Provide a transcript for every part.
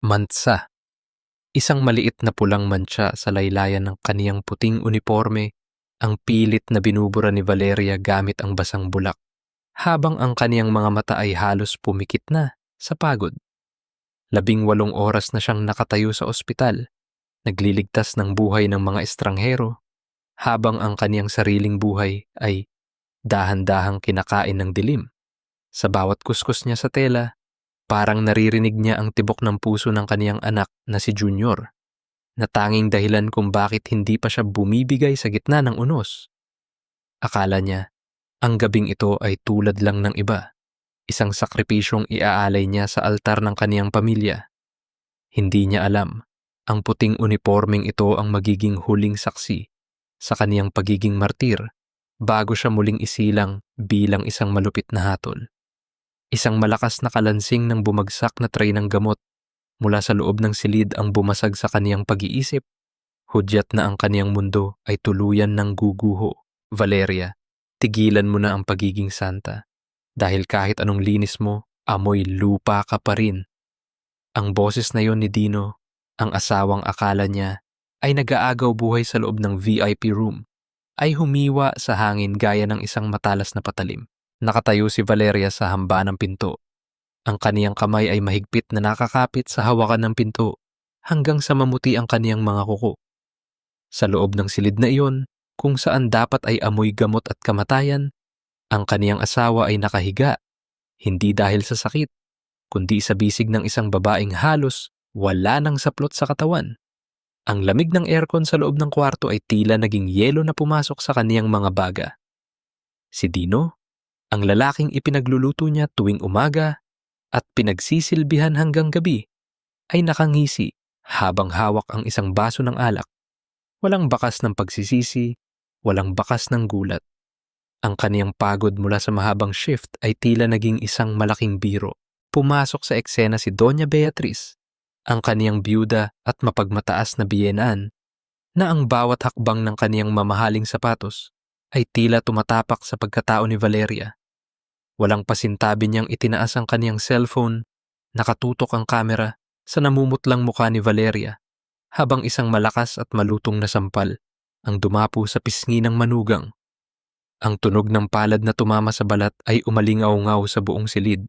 Mantsa. Isang maliit na pulang mantsa sa laylayan ng kaniyang puting uniforme ang pilit na binubura ni Valeria gamit ang basang bulak, habang ang kaniyang mga mata ay halos pumikit na sa pagod. 18 oras na siyang nakatayo sa ospital, nagliligtas ng buhay ng mga estranghero, habang ang kaniyang sariling buhay ay dahan-dahang kinakain ng dilim. Sa bawat kuskus niya sa tela, parang naririnig niya ang tibok ng puso ng kaniyang anak na si Junior, na tanging dahilan kung bakit hindi pa siya bumibigay sa gitna ng unos. Akala niya, ang gabing ito ay tulad lang ng iba, isang sakripisyong iaalay niya sa altar ng kaniyang pamilya. Hindi niya alam, ang puting unipormeng ito ang magiging huling saksi sa kaniyang pagiging martir bago siya muling isilang bilang isang malupit na hatol. Isang malakas na kalansing ng bumagsak na tray ng gamot mula sa loob ng silid ang bumasag sa kaniyang pag-iisip. Hudyat na ang kaniyang mundo ay tuluyan ng guguho. Valeria, tigilan mo na ang pagiging santa. Dahil kahit anong linis mo, amoy lupa ka pa rin. Ang boses na yon ni Dino, ang asawang akala niya ay nag-aagaw buhay sa loob ng VIP room, ay humiwa sa hangin gaya ng isang matalas na patalim. Nakatayo si Valeria sa hamba ng pinto. Ang kaniyang kamay ay mahigpit na nakakapit sa hawakan ng pinto hanggang sa mamuti ang kaniyang mga kuko. Sa loob ng silid na iyon, kung saan dapat ay amoy gamot at kamatayan, ang kaniyang asawa ay nakahiga, hindi dahil sa sakit, kundi sa bisig ng isang babaeng halos wala nang saplot sa katawan. Ang lamig ng aircon sa loob ng kwarto ay tila naging yelo na pumasok sa kaniyang mga baga. Si Dino, ang lalaking ipinagluluto niya tuwing umaga at pinagsisilbihan hanggang gabi, ay nakangisi habang hawak ang isang baso ng alak. Walang bakas ng pagsisisi, walang bakas ng gulat. Ang kaniyang pagod mula sa mahabang shift ay tila naging isang malaking biro. Pumasok sa eksena si Doña Beatriz, ang kaniyang byuda at mapagmataas na biyenan, na ang bawat hakbang ng kaniyang mamahaling sapatos ay tila tumatapak sa pagkatao ni Valeria. Walang pasintabi niyang itinaas ang kaniyang cellphone, nakatutok ang kamera sa namumutlang mukha ni Valeria, habang isang malakas at malutong na sampal ang dumapo sa pisngi ng manugang. Ang tunog ng palad na tumama sa balat ay umalingaw-ngaw sa buong silid.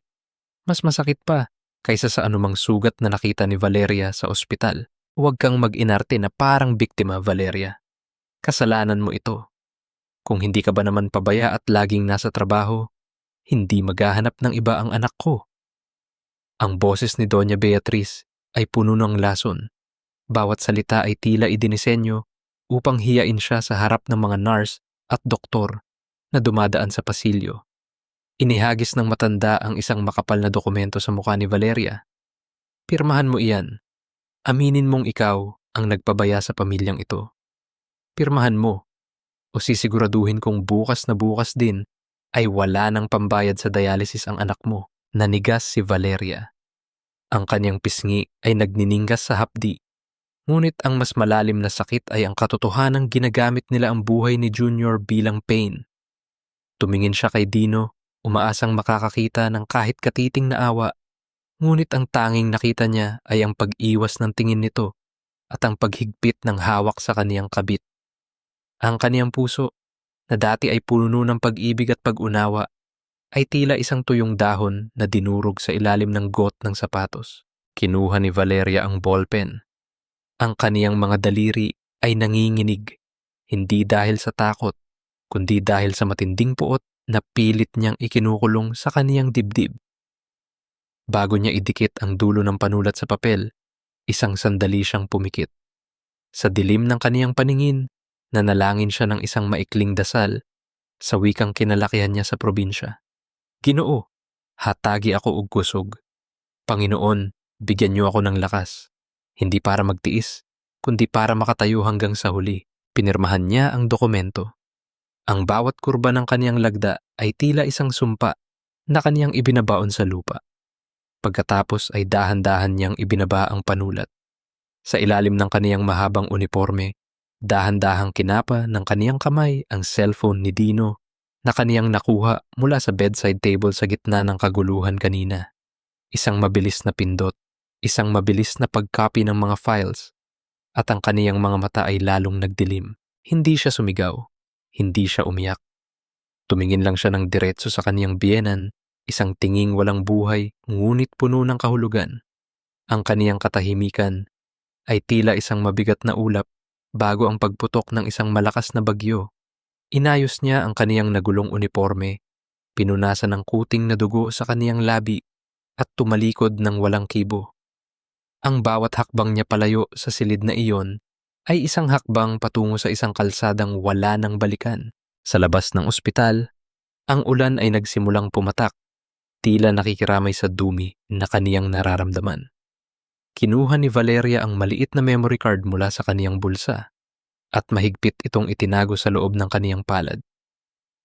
Mas masakit pa kaysa sa anumang sugat na nakita ni Valeria sa ospital. Huwag kang mag-inarte na parang biktima, Valeria. Kasalanan mo ito. Kung hindi ka ba naman pabaya at laging nasa trabaho, hindi maghahanap ng iba ang anak ko. Ang boses ni Doña Beatriz ay puno ng lason. Bawat salita ay tila idinisenyo upang hiyain siya sa harap ng mga nurse at doktor na dumadaan sa pasilyo. Inihagis ng matanda ang isang makapal na dokumento sa mukha ni Valeria. Pirmahan mo iyan. Aminin mong ikaw ang nagpabaya sa pamilyang ito. Pirmahan mo o sisiguraduhin kong bukas na bukas din ay wala ng pambayad sa dialysis ang anak mo. Nanigas si Valeria. Ang kanyang pisngi ay nagniningas sa hapdi. Ngunit ang mas malalim na sakit ay ang katotohanang ginagamit nila ang buhay ni Junior bilang pain. Tumingin siya kay Dino, umaasang makakakita ng kahit katiting na awa. Ngunit ang tanging nakita niya ay ang pag-iwas ng tingin nito at ang paghigpit ng hawak sa kaniyang kabit. Ang kaniyang puso, na dati ay puno ng pag-ibig at pag-unawa, ay tila isang tuyong dahon na dinurog sa ilalim ng got ng sapatos. Kinuha ni Valeria ang ballpen. Ang kaniyang mga daliri ay nanginginig, hindi dahil sa takot, kundi dahil sa matinding puot na pilit niyang ikinukulong sa kaniyang dibdib. Bago niya idikit ang dulo ng panulat sa papel, isang sandali siyang pumikit. Sa dilim ng kaniyang paningin, nanalangin siya ng isang maikling dasal sa wikang kinalakihan niya sa probinsya. Ginoo, hatagi ako og kusog. Panginoon, bigyan niyo ako ng lakas. Hindi para magtiis, kundi para makatayo hanggang sa huli. Pinirmahan niya ang dokumento. Ang bawat kurba ng kaniyang lagda ay tila isang sumpa na kaniyang ibinabaon sa lupa. Pagkatapos ay dahan-dahan niyang ibinaba ang panulat. Sa ilalim ng kaniyang mahabang uniforme, dahan-dahang kinapa ng kaniyang kamay ang cellphone ni Dino na kaniyang nakuha mula sa bedside table sa gitna ng kaguluhan kanina. Isang mabilis na pindot, Isang mabilis na pag-copy ng mga files at ang kaniyang mga mata ay lalong nagdilim. Hindi siya sumigaw. Hindi siya umiyak. Tumingin lang siya ng diretso sa kaniyang biyenan, isang tinging walang buhay, ngunit puno ng kahulugan. Ang kaniyang katahimikan ay tila isang mabigat na ulap bago ang pagputok ng isang malakas na bagyo. Inayos niya ang kaniyang nagulong uniforme, pinunasan ng kuting na dugo sa kaniyang labi at tumalikod ng walang kibo. Ang bawat hakbang niya palayo sa silid na iyon ay isang hakbang patungo sa isang kalsadang wala ng balikan. Sa labas ng ospital, ang ulan ay nagsimulang pumatak, tila nakikiramay sa dumi na kaniyang nararamdaman. Kinuha ni Valeria ang maliit na memory card mula sa kaniyang bulsa at mahigpit itong itinago sa loob ng kaniyang palad.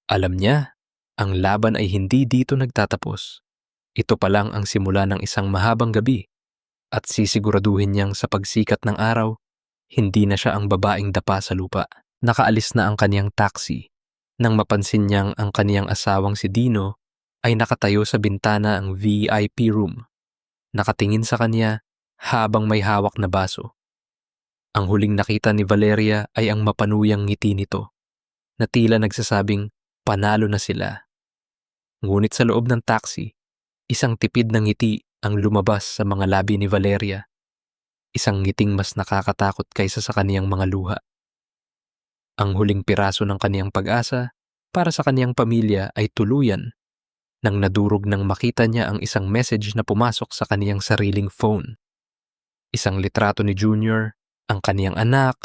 Alam niya, ang laban ay hindi dito nagtatapos. Ito pa lang ang simula ng isang mahabang gabi at sisiguraduhin niyang sa pagsikat ng araw, hindi na siya ang babaeng dapa sa lupa. Nakaalis na ang kaniyang taxi nang mapansin niyang ang kaniyang asawang si Dino ay nakatayo sa bintana ang VIP room. Nakatingin sa kanya habang may hawak na baso. Ang huling nakita ni Valeria ay ang mapanuyang ngiti nito na tila nagsasabing panalo na sila. Ngunit sa loob ng taxi, isang tipid na ngiti ang lumabas sa mga labi ni Valeria. Isang ngiting mas nakakatakot kaysa sa kaniyang mga luha. Ang huling piraso ng kaniyang pag-asa para sa kaniyang pamilya ay tuluyan nang nadurog nang makita niya ang isang message na pumasok sa kaniyang sariling phone. Isang litrato ni Junior, ang kaniyang anak,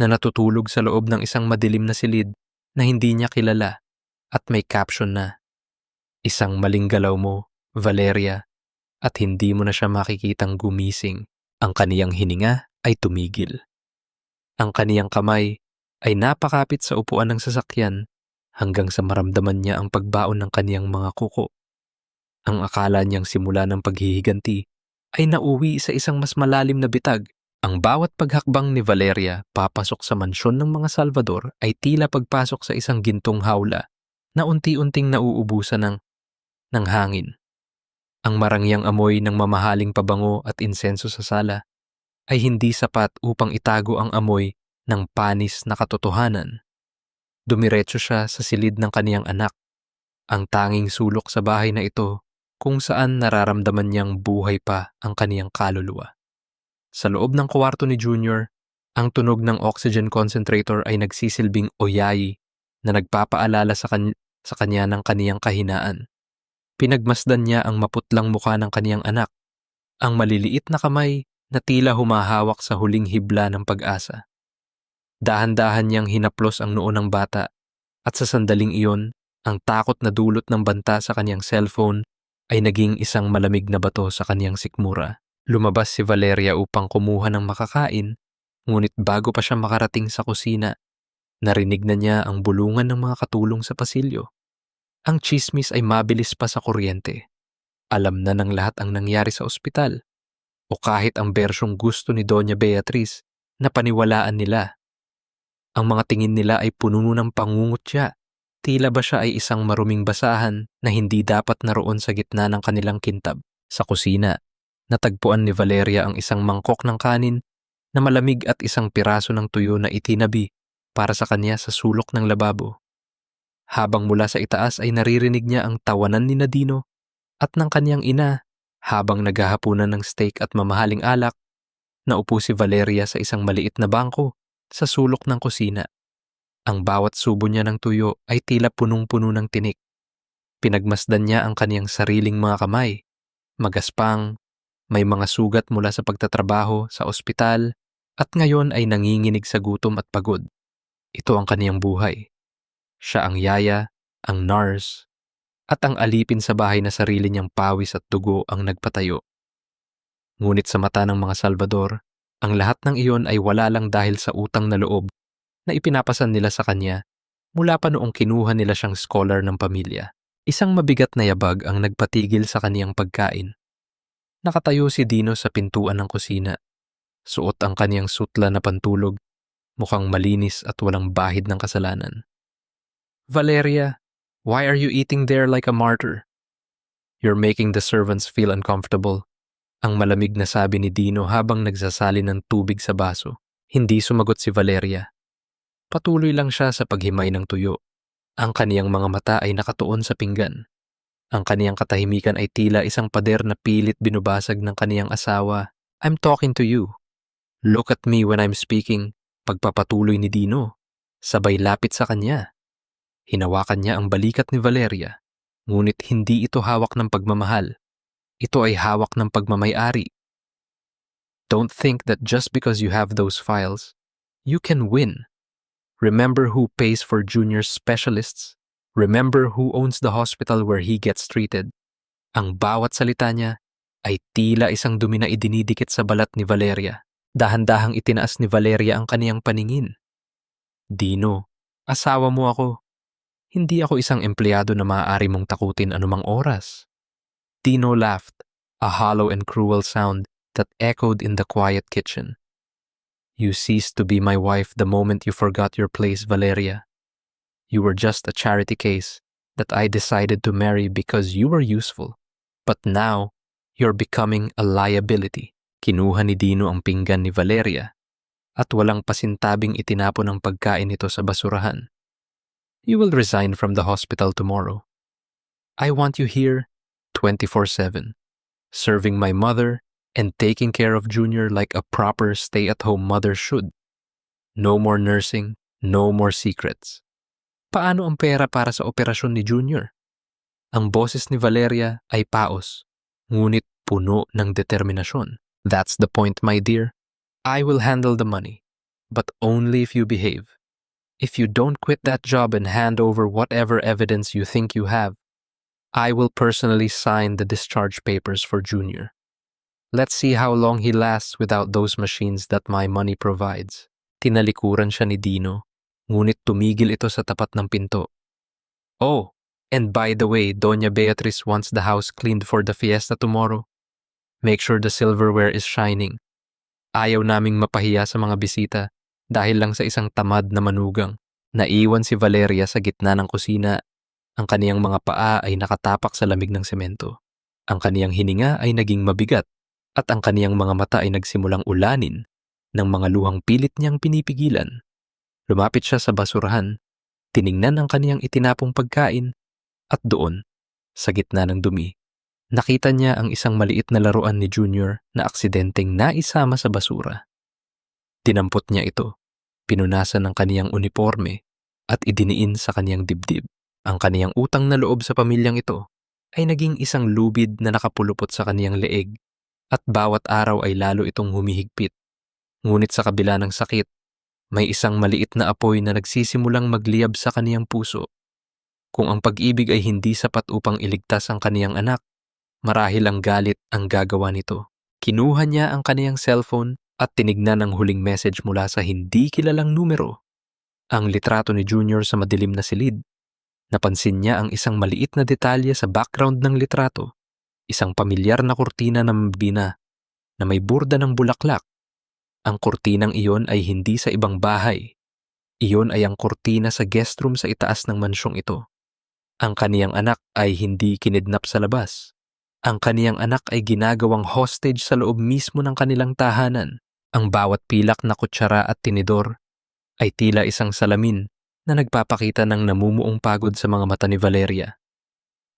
na natutulog sa loob ng isang madilim na silid na hindi niya kilala at may caption na, "Isang maling galaw mo, Valeria, at hindi mo na siya makikitang gumising." Ang kaniyang hininga ay tumigil. Ang kaniyang kamay ay napakapit sa upuan ng sasakyan hanggang sa maramdaman niya ang pagbaon ng kaniyang mga kuko. Ang akala niyang simula ng paghihiganti ay nauwi sa isang mas malalim na bitag. Ang bawat paghakbang ni Valeria papasok sa mansyon ng mga Salvador ay tila pagpasok sa isang gintong hawla na unti-unting nauubusan ng hangin. Ang marangyang amoy ng mamahaling pabango at insenso sa sala ay hindi sapat upang itago ang amoy ng panis na katotohanan. Dumiretso siya sa silid ng kaniyang anak, ang tanging sulok sa bahay na ito kung saan nararamdaman niyang buhay pa ang kaniyang kaluluwa. Sa loob ng kwarto ni Junior, ang tunog ng oxygen concentrator ay nagsisilbing oyayi na nagpapaalala sa kanya ng kaniyang kahinaan. Pinagmasdan niya ang maputlang mukha ng kaniyang anak, ang maliliit na kamay na tila humahawak sa huling hibla ng pag-asa. Dahan-dahan niyang hinaplos ang noo ng bata at sa sandaling iyon, ang takot na dulot ng banta sa kaniyang cellphone ay naging isang malamig na bato sa kaniyang sikmura. Lumabas si Valeria upang kumuha ng makakain, ngunit bago pa siya makarating sa kusina, narinig na niya ang bulungan ng mga katulong sa pasilyo. Ang tsismis ay mabilis pa sa kuryente. Alam na ng lahat ang nangyari sa ospital, o kahit ang bersyong gusto ni Doña Beatriz na paniwalaan nila. Ang mga tingin nila ay puno ng pangungutya. Tila ba siya ay isang maruming basahan na hindi dapat naroon sa gitna ng kanilang kintab. Sa kusina, natagpuan ni Valeria ang isang mangkok ng kanin na malamig at isang piraso ng tuyo na itinabi para sa kanya sa sulok ng lababo. Habang mula sa itaas ay naririnig niya ang tawanan ni Nadino at ng kanyang ina habang naghahapunan ng steak at mamahaling alak. Naupo si Valeria sa isang maliit na bangko sa sulok ng kusina. Ang bawat subo niya ng tuyo ay tila punong-puno ng tinik. Pinagmasdan niya ang kaniyang sariling mga kamay. Magaspang, may mga sugat mula sa pagtatrabaho sa ospital at ngayon ay nanginginig sa gutom at pagod. Ito ang kaniyang buhay. Siya ang yaya, ang nurse, at ang alipin sa bahay na sarili niyang pawis at dugo ang nagpatayo. Ngunit sa mata ng mga Salvador, ang lahat ng iyon ay wala lang dahil sa utang na loob na ipinapasan nila sa kanya mula pa noong kinuha nila siyang scholar ng pamilya. Isang mabigat na yabag ang nagpatigil sa kaniyang pagkain. Nakatayo si Dino sa pintuan ng kusina. Suot ang kaniyang sutla na pantulog, mukhang malinis at walang bahid ng kasalanan. "Valeria, why are you eating there like a martyr? You're making the servants feel uncomfortable," Ang malamig na sabi ni Dino habang nagsasali ng tubig sa baso. Hindi sumagot si Valeria. Patuloy lang siya sa paghimay ng tuyo. Ang kaniyang mga mata ay nakatuon sa pinggan. Ang kaniyang katahimikan ay tila isang pader na pilit binubasag ng kaniyang asawa. I'm talking to you. Look at me when I'm speaking. Pagpapatuloy ni Dino. Sabay lapit sa kanya. Hinawakan niya ang balikat ni Valeria. Ngunit hindi ito hawak ng pagmamahal. Ito ay hawak ng pagmamay-ari. Don't think that just because you have those files, you can win. Remember who pays for Junior's specialists. Remember who owns the hospital where he gets treated. Ang bawat salita niya ay tila isang dumi na idinidikit sa balat ni Valeria. Dahan-dahang itinaas ni Valeria ang kaniyang paningin. Dino, asawa mo ako. Hindi ako isang empleyado na maaari mong takutin anumang oras. Dino laughed, a hollow and cruel sound that echoed in the quiet kitchen. You ceased to be my wife the moment you forgot your place, Valeria. You were just a charity case that I decided to marry because you were useful. But now, you're becoming a liability. Kinuha ni Dino ang pinggan ni Valeria at walang pasintabing itinapon ang pagkain nito sa basurahan. You will resign from the hospital tomorrow. I want you here 24/7, serving my mother and taking care of Junior like a proper stay-at-home mother should. No more nursing, no more secrets. Paano ang pera para sa operasyon ni Junior? Ang boses ni Valeria ay paos, ngunit puno ng determinasyon. That's the point, my dear. I will handle the money, but only if you behave. If you don't quit that job and hand over whatever evidence you think you have, I will personally sign the discharge papers for Junior. Let's see how long he lasts without those machines that my money provides. Tinalikuran siya ni Dino, ngunit tumigil ito sa tapat ng pinto. Oh, and by the way, Doña Beatriz wants the house cleaned for the fiesta tomorrow. Make sure the silverware is shining. Ayaw naming mapahiya sa mga bisita dahil lang sa isang tamad na manugang. Naiwan si Valeria sa gitna ng kusina. Ang kaniyang mga paa ay nakatapak sa lamig ng semento. Ang kaniyang hininga ay naging mabigat at ang kaniyang mga mata ay nagsimulang ulanin ng mga luhang pilit niyang pinipigilan. Lumapit siya sa basurahan, tiningnan ang kaniyang itinapong pagkain at doon, sa gitna ng dumi, nakita niya ang isang maliit na laruan ni Junior na aksidenteng naisama sa basura. Dinampot niya ito, pinunasan ng kaniyang uniforme at idiniin sa kaniyang dibdib. Ang kaniyang utang na loob sa pamilyang ito ay naging isang lubid na nakapulupot sa kaniyang leeg at bawat araw ay lalo itong humihigpit. Ngunit sa kabila ng sakit, may isang maliit na apoy na nagsisimulang magliyab sa kaniyang puso. Kung ang pag-ibig ay hindi sapat upang iligtas ang kaniyang anak, marahil ang galit ang gagawa nito. Kinuha niya ang kaniyang cellphone at tinignan ang huling message mula sa hindi kilalang numero. Ang litrato ni Junior sa madilim na silid. Napansin niya ang isang maliit na detalye sa background ng litrato. Isang pamilyar na kurtina na mabina na may burda ng bulaklak. Ang kurtinang iyon ay hindi sa ibang bahay. Iyon ay ang kurtina sa guest room sa itaas ng mansyong ito. Ang kaniyang anak ay hindi kinidnap sa labas. Ang kaniyang anak ay ginagawang hostage sa loob mismo ng kanilang tahanan. Ang bawat pilak na kutsara at tinidor ay tila isang salamin na nagpapakita ng namumuong pagod sa mga mata ni Valeria.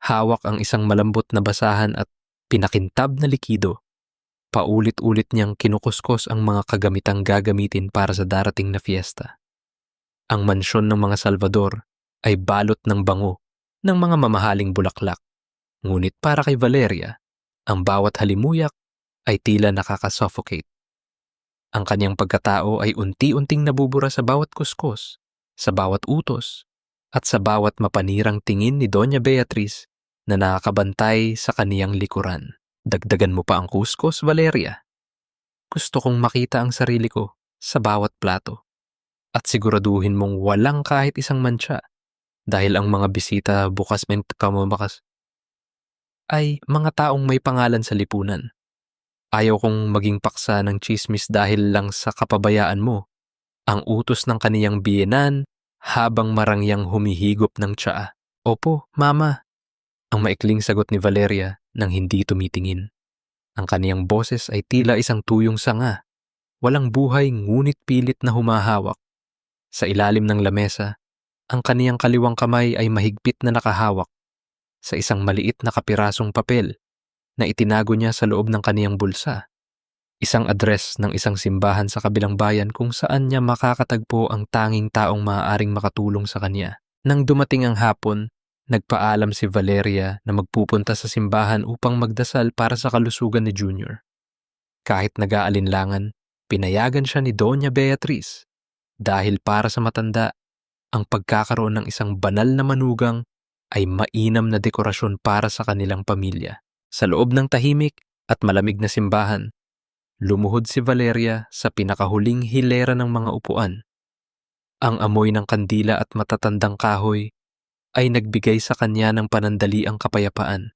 Hawak ang isang malambot na basahan at pinakintab na likido. Paulit-ulit niyang kinukuskos ang mga kagamitang gagamitin para sa darating na fiesta. Ang mansyon ng mga Salvador ay balot ng bango ng mga mamahaling bulaklak. Ngunit para kay Valeria, ang bawat halimuyak ay tila nakakasuffocate. Ang kanyang pagkatao ay unti-unting nabubura sa bawat kuskos, sa bawat utos, at sa bawat mapanirang tingin ni Doña Beatriz na nakakabantay sa kaniyang likuran. Dagdagan mo pa ang kuskus, Valeria. Gusto kong makita ang sarili ko sa bawat plato. At siguraduhin mong walang kahit isang mantsa dahil ang mga bisita bukas may kamabakas ay mga taong may pangalan sa lipunan. Ayaw kong maging paksa ng chismis dahil lang sa kapabayaan mo. Ang utos ng kaniyang biyenan habang marangyang humihigop ng tsaa. Opo, Mama. Ang maikling sagot ni Valeria nang hindi tumitingin. Ang kaniyang boses ay tila isang tuyong sanga, walang buhay ngunit pilit na humahawak. Sa ilalim ng lamesa, ang kaniyang kaliwang kamay ay mahigpit na nakahawak sa isang maliit na kapirasong papel na itinago niya sa loob ng kaniyang bulsa. Isang address ng isang simbahan sa kabilang bayan kung saan niya makakatagpo ang tanging taong maaaring makatulong sa kanya. Nang dumating ang hapon, nagpaalam si Valeria na magpupunta sa simbahan upang magdasal para sa kalusugan ni Junior. Kahit nag-aalinlangan, pinayagan siya ni Doña Beatriz dahil para sa matanda, ang pagkakaroon ng isang banal na manugang ay mainam na dekorasyon para sa kanilang pamilya. Sa loob ng tahimik at malamig na simbahan, lumuhod si Valeria sa pinakahuling hilera ng mga upuan. Ang amoy ng kandila at matatandang kahoy ay nagbigay sa kanya ng panandaliang kapayapaan.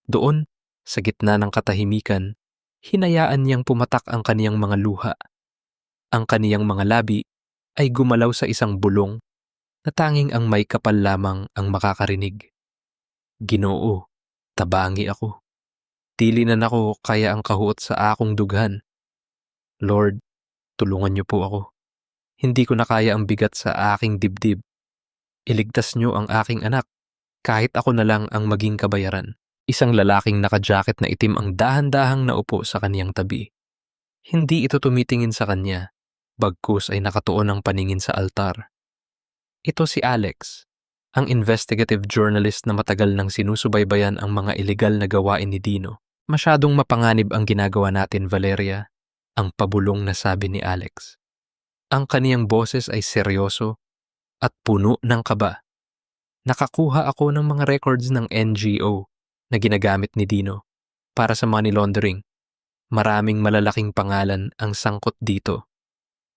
Doon, sa gitna ng katahimikan, hinayaan niyang pumatak ang kaniyang mga luha. Ang kaniyang mga labi ay gumalaw sa isang bulong na tanging ang may kapal lamang ang makakarinig. Ginoo, tabangi ako. Tilinan ako kaya ang kahuot sa akong dughan. Lord, tulungan niyo po ako. Hindi ko na kaya ang bigat sa aking dibdib. Iligtas niyo ang aking anak, kahit ako na lang ang maging kabayaran. Isang lalaking naka-jacket na itim ang dahan-dahang naupo sa kaniyang tabi. Hindi ito tumitingin sa kanya, bagkus ay nakatuon ang paningin sa altar. Ito si Alex, ang investigative journalist na matagal nang sinusubaybayan ang mga ilegal na gawain ni Dino. Masyadong mapanganib ang ginagawa natin, Valeria, ang pabulong na sabi ni Alex. Ang kaniyang boses ay seryoso at puno ng kaba. Nakakuha ako ng mga records ng NGO na ginagamit ni Dino para sa money laundering. Maraming malalaking pangalan ang sangkot dito.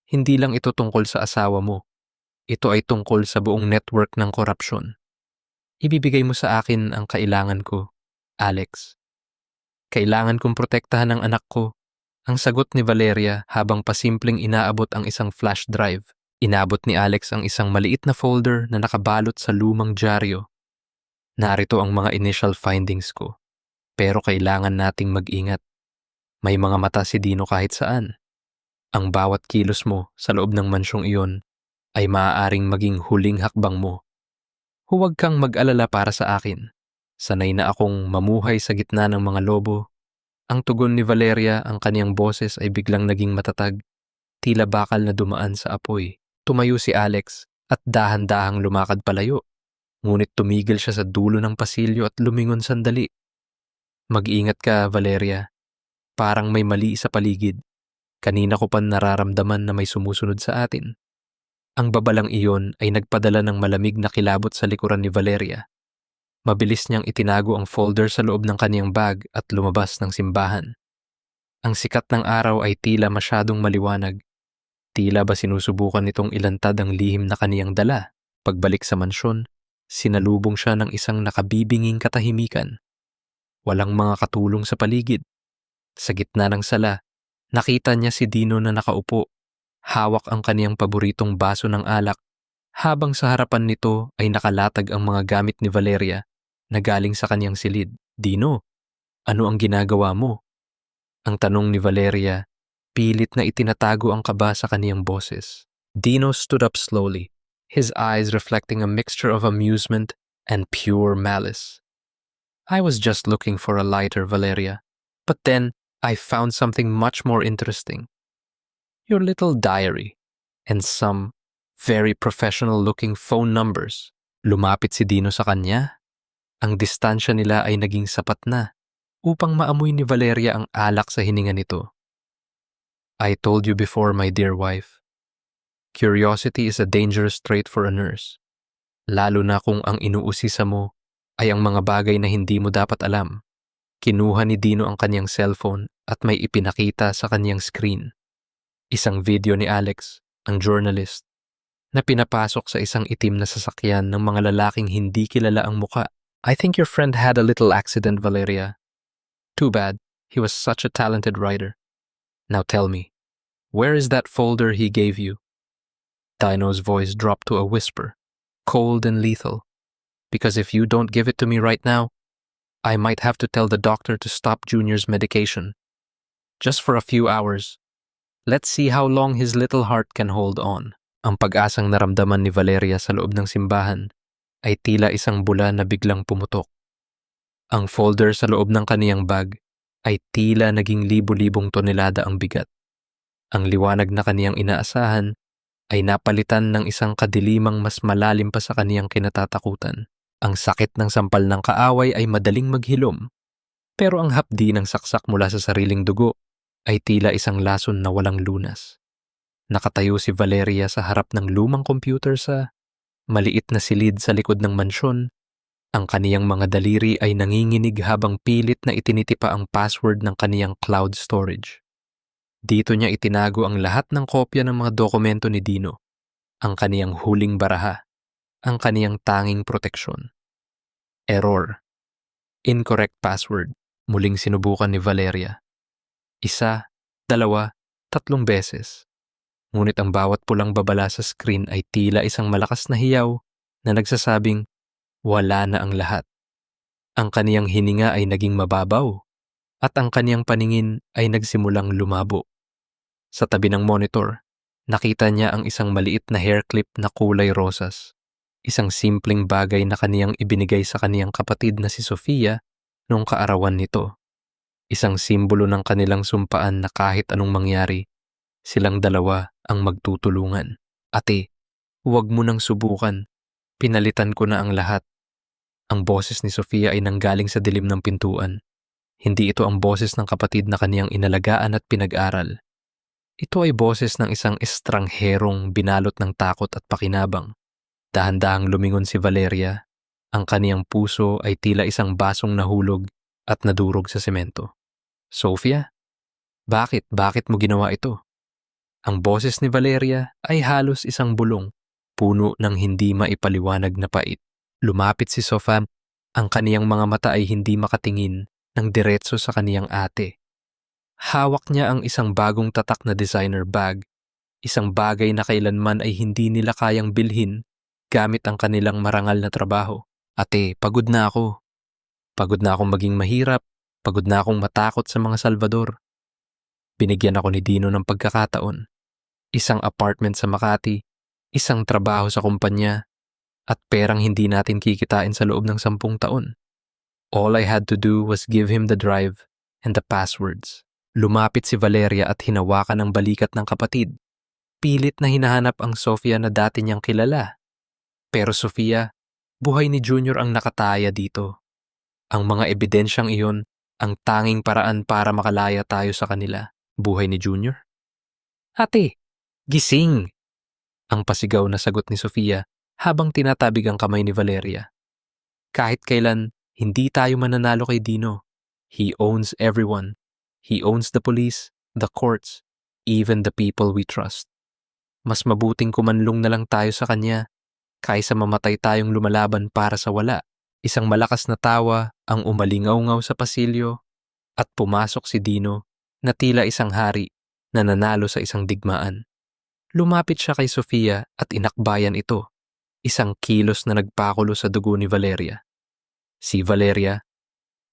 Hindi lang ito tungkol sa asawa mo. Ito ay tungkol sa buong network ng korupsyon. Ibibigay mo sa akin ang kailangan ko, Alex. Kailangan kong protektahan ang anak ko. Ang sagot ni Valeria habang pasimpleng inaabot ang isang flash drive. Inabot ni Alex ang isang maliit na folder na nakabalot sa lumang dyaryo. Narito ang mga initial findings ko. Pero kailangan nating mag-ingat. May mga mata si Dino kahit saan. Ang bawat kilos mo sa loob ng mansyong iyon ay maaaring maging huling hakbang mo. Huwag kang mag-alala para sa akin. Sanay na akong mamuhay sa gitna ng mga lobo. Ang tugon ni Valeria, ang kaniyang boses ay biglang naging matatag, tila bakal na dumaan sa apoy. Tumayo si Alex at dahan-dahang lumakad palayo. Ngunit tumigil siya sa dulo ng pasilyo at lumingon sandali. Mag-ingat ka, Valeria. Parang may mali sa paligid. Kanina ko pa nararamdaman na may sumusunod sa atin. Ang babalang iyon ay nagpadala ng malamig na kilabot sa likuran ni Valeria. Mabilis niyang itinago ang folder sa loob ng kaniyang bag at lumabas ng simbahan. Ang sikat ng araw ay tila masyadong maliwanag. Tila ba sinusubukan nitong ilantad ang lihim na kaniyang dala? Pagbalik sa mansyon, sinalubong siya ng isang nakabibinging katahimikan. Walang mga katulong sa paligid. Sa gitna ng sala, nakita niya si Dino na nakaupo. Hawak ang kaniyang paboritong baso ng alak, habang sa harapan nito ay nakalatag ang mga gamit ni Valeria na galing sa kaniyang silid. Dino, ano ang ginagawa mo? Ang tanong ni Valeria, pilit na itinatago ang kaba sa kaniyang boses. Dino stood up slowly, his eyes reflecting a mixture of amusement and pure malice. I was just looking for a lighter, Valeria, but then I found something much more interesting. Your little diary and some very professional-looking phone numbers. Lumapit si Dino sa kanya. Ang distansya nila ay naging sapat na upang maamoy ni Valeria ang alak sa hininga nito. I told you before, my dear wife. Curiosity is a dangerous trait for a nurse. Lalo na kung ang inuusisa mo ay ang mga bagay na hindi mo dapat alam. Kinuha ni Dino ang kanyang cellphone at may ipinakita sa kanyang screen. Isang video ni Alex, ang journalist, na pinapasok sa isang itim na sasakyan ng mga lalaking hindi kilala ang muka. I think your friend had a little accident, Valeria. Too bad. He was such a talented writer. Now tell me, where is that folder he gave you? Dino's voice dropped to a whisper, cold and lethal. Because if you don't give it to me right now, I might have to tell the doctor to stop Junior's medication. Just for a few hours. Let's see how long his little heart can hold on. Ang pag-asang naramdaman ni Valeria sa loob ng simbahan ay tila isang bula na biglang pumutok. Ang folder sa loob ng kaniyang bag ay tila naging libo-libong tonelada ang bigat. Ang liwanag na kaniyang inaasahan ay napalitan ng isang kadilimang mas malalim pa sa kaniyang kinatatakutan. Ang sakit ng sampal ng kaaway ay madaling maghilom, pero ang hapdi ng saksak mula sa sariling dugo ay tila isang lason na walang lunas. Nakatayo si Valeria sa harap ng lumang computer sa maliit na silid sa likod ng mansyon. Ang kaniyang mga daliri ay nanginginig habang pilit na itinitipa ang password ng kaniyang cloud storage. Dito niya itinago ang lahat ng kopya ng mga dokumento ni Dino, ang kaniyang huling baraha, ang kaniyang tanging proteksyon. Error. Incorrect password. Muling sinubukan ni Valeria. 1, 2, 3 beses. Ngunit ang bawat pulang babala sa screen ay tila isang malakas na hiyaw na nagsasabing, wala na ang lahat. Ang kaniyang hininga ay naging mababaw at ang kaniyang paningin ay nagsimulang lumabo. Sa tabi ng monitor, nakita niya ang isang maliit na hair clip na kulay rosas. Isang simpleng bagay na kaniyang ibinigay sa kaniyang kapatid na si Sofia noong kaarawan nito. Isang simbolo ng kanilang sumpaan na kahit anong mangyari, silang dalawa ang magtutulungan. Ate, huwag mo nang subukan. Pinalitan ko na ang lahat. Ang boses ni Sofia ay nanggaling sa dilim ng pintuan. Hindi ito ang boses ng kapatid na kaniyang inalagaan at pinag-aral. Ito ay boses ng isang estrangherong binalot ng takot at pakinabang. Dahan-dahang lumingon si Valeria. Ang kaniyang puso ay tila isang basong nahulog at nadurog sa semento. Sofia? Bakit mo ginawa ito? Ang boses ni Valeria ay halos isang bulong, puno ng hindi maipaliwanag na pait. Lumapit si Sofia, ang kaniyang mga mata ay hindi makatingin ng diretso sa kaniyang ate. Hawak niya ang isang bagong tatak na designer bag, isang bagay na kailanman ay hindi nila kayang bilhin gamit ang kanilang marangal na trabaho. Ate, pagod na ako. Pagod na akong maging mahirap, pagod na akong matakot sa mga Salvador. Binigyan ako ni Dino ng pagkakataon. Isang apartment sa Makati, isang trabaho sa kumpanya, at perang hindi natin kikitain sa loob ng 10 taon. All I had to do was give him the drive and the passwords. Lumapit si Valeria at hinawakan ang balikat ng kapatid. Pilit na hinahanap ang Sofia na dati niyang kilala. Pero Sofia, buhay ni Junior ang nakataya dito. Ang mga ebidensyang iyon ang tanging paraan para makalaya tayo sa kanila. Buhay ni Junior? Ate, gising! Ang pasigaw na sagot ni Sofia habang tinatabig ang kamay ni Valeria. Kahit kailan, hindi tayo mananalo kay Dino. He owns everyone. He owns the police, the courts, even the people we trust. Mas mabuting kumanlong na lang tayo sa kanya kaysa mamatay tayong lumalaban para sa wala. Isang malakas na tawa ang umalingaw-ngaw sa pasilyo at pumasok si Dino na tila isang hari na nanalo sa isang digmaan. Lumapit siya kay Sofia at inakbayan ito, isang kilos na nagpakulo sa dugo ni Valeria. Si Valeria,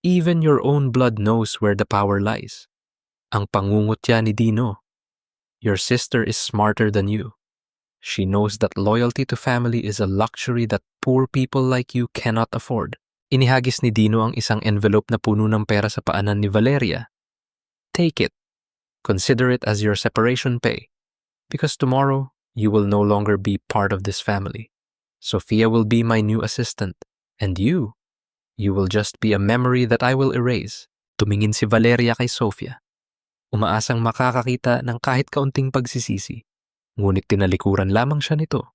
even your own blood knows where the power lies. Ang pangungutya ni Dino, your sister is smarter than you. She knows that loyalty to family is a luxury that poor people like you cannot afford. Inihagis ni Dino ang isang envelope na puno ng pera sa paanan ni Valeria. Take it. Consider it as your separation pay. Because tomorrow, you will no longer be part of this family. Sofia will be my new assistant. And you will just be a memory that I will erase. Tumingin si Valeria kay Sofia. Umaasang makakakita ng kahit kaunting pagsisisi. Ngunit tinalikuran lamang siya nito.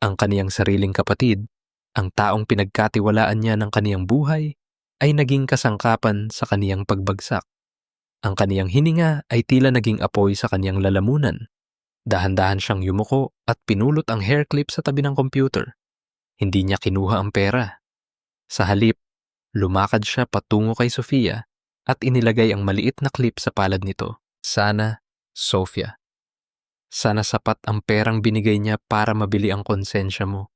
Ang kaniyang sariling kapatid, ang taong pinagkatiwalaan niya ng kaniyang buhay, ay naging kasangkapan sa kaniyang pagbagsak. Ang kaniyang hininga ay tila naging apoy sa kaniyang lalamunan. Dahan-dahan siyang yumuko at pinulot ang hair clip sa tabi ng computer. Hindi niya kinuha ang pera. Sa halip, lumakad siya patungo kay Sofia at inilagay ang maliit na clip sa palad nito. Sana, Sofia. Sana sapat ang perang binigay niya para mabili ang konsensya mo.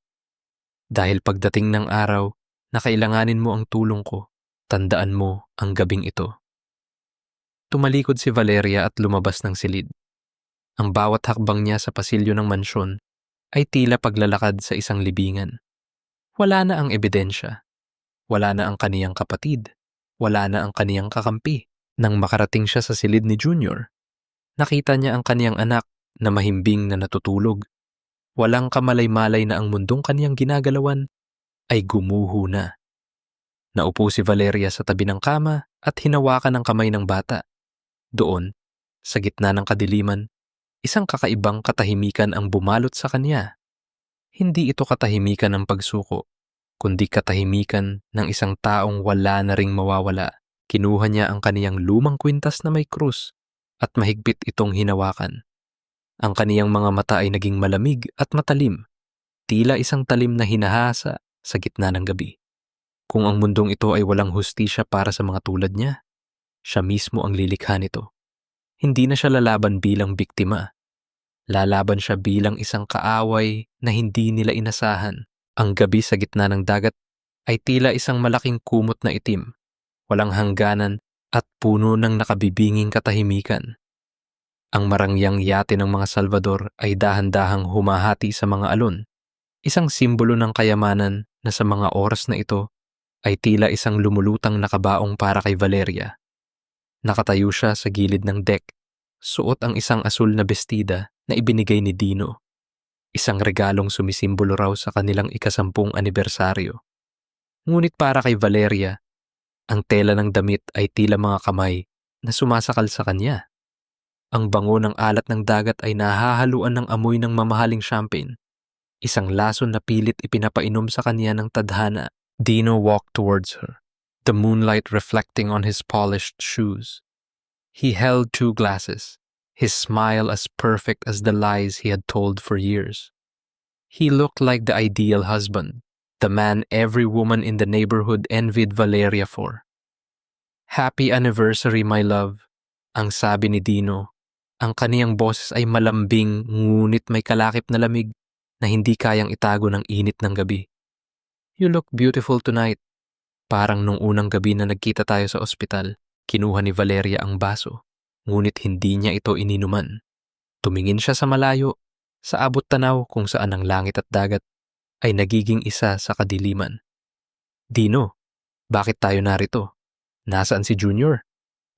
Dahil pagdating ng araw na kailanganin mo ang tulong ko, Tandaan mo ang gabing ito. Tumalikod si Valeria at lumabas ng silid. Ang bawat hakbang niya sa pasilyo ng mansyon ay tila paglalakad sa isang libingan. Wala na ang ebidensya. Wala na ang kaniyang kapatid. Wala na ang kaniyang kakampi. Nang makarating siya sa silid ni Junior, nakita niya ang kaniyang anak na mahimbing na natutulog. Walang kamalay-malay na ang mundong kaniyang ginagalawan ay gumuho na. Naupo si Valeria sa tabi ng kama at hinawakan ang kamay ng bata. Doon, sa gitna ng kadiliman, isang kakaibang katahimikan ang bumalot sa kanya. Hindi ito katahimikan ng pagsuko, kundi katahimikan ng isang taong wala na ring mawawala. Kinuha niya ang kaniyang lumang kwintas na may krus at mahigpit itong hinawakan. Ang kaniyang mga mata ay naging malamig at matalim, tila isang talim na hinahasa sa gitna ng gabi. Kung ang mundong ito ay walang hustisya para sa mga tulad niya, siya mismo ang lilikha nito. Hindi na siya lalaban bilang biktima. Lalaban siya bilang isang kaaway na hindi nila inasahan. Ang gabi sa gitna ng dagat ay tila isang malaking kumot na itim, walang hangganan at puno ng nakabibinging katahimikan. Ang marangyang yate ng mga Salvador ay dahan-dahang humahati sa mga alon, isang simbolo ng kayamanan na sa mga oras na ito ay tila isang lumulutang nakabaong para kay Valeria. Nakatayo siya sa gilid ng deck, suot ang isang asul na bestida na ibinigay ni Dino. Isang regalong sumisimbolo raw sa kanilang 10 anibersaryo. Ngunit para kay Valeria, ang tela ng damit ay tila mga kamay na sumasakal sa kanya. Ang bango ng alat ng dagat ay nahahaluan ng amoy ng mamahaling champagne. Isang lason na pilit ipinapainom sa kanya ng tadhana. Dino walked towards her, the moonlight reflecting on his polished shoes. He held 2 glasses, his smile as perfect as the lies he had told for years. He looked like the ideal husband, the man every woman in the neighborhood envied Valeria for. "Happy anniversary, my love," ang sabi ni Dino. Ang kaniyang boses ay malambing ngunit may kalakip na lamig na hindi kayang itago ng init ng gabi. "You look beautiful tonight." Parang nung unang gabi na nagkita tayo sa ospital, kinuha ni Valeria ang baso, ngunit hindi niya ito ininuman. Tumingin siya sa malayo, sa abot tanaw kung saan ang langit at dagat ay nagiging isa sa kadiliman. "Dino, bakit tayo narito? Nasaan si Junior?"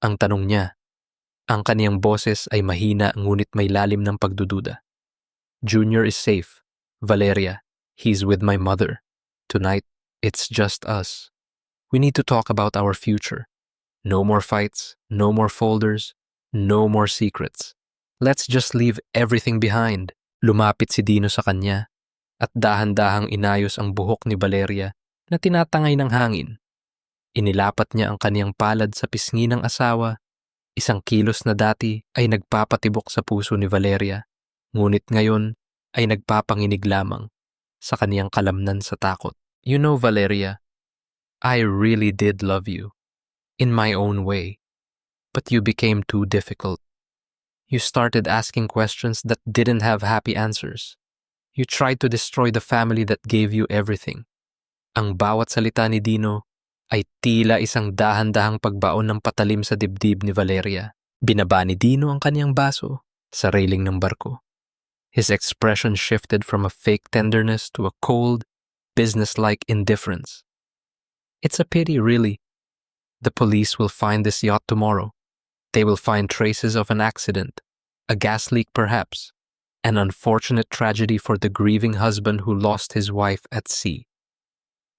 Ang tanong niya. Ang kaniyang boses ay mahina ngunit may lalim ng pagdududa. "Junior is safe, Valeria. He's with my mother. Tonight, it's just us. We need to talk about our future. No more fights, no more folders, no more secrets. Let's just leave everything behind." Lumapit si Dino sa kanya at dahan-dahang inayos ang buhok ni Valeria na tinatangay ng hangin. Inilapat niya ang kaniyang palad sa pisngi ng asawa. Isang kilos na dati ay nagpapatibok sa puso ni Valeria, ngunit ngayon ay nagpapanginig lamang sa kaniyang kalamnan sa takot. "You know, Valeria, I really did love you, in my own way, but you became too difficult. You started asking questions that didn't have happy answers. You tried to destroy the family that gave you everything." Ang bawat salita ni Dino ay tila isang dahan-dahang pagbaon ng patalim sa dibdib ni Valeria. Binaba ni Dino ang kaniyang baso sa railing ng barko. His expression shifted from a fake tenderness to a cold, businesslike indifference. "It's a pity, really. The police will find this yacht tomorrow. They will find traces of an accident, a gas leak perhaps, an unfortunate tragedy for the grieving husband who lost his wife at sea.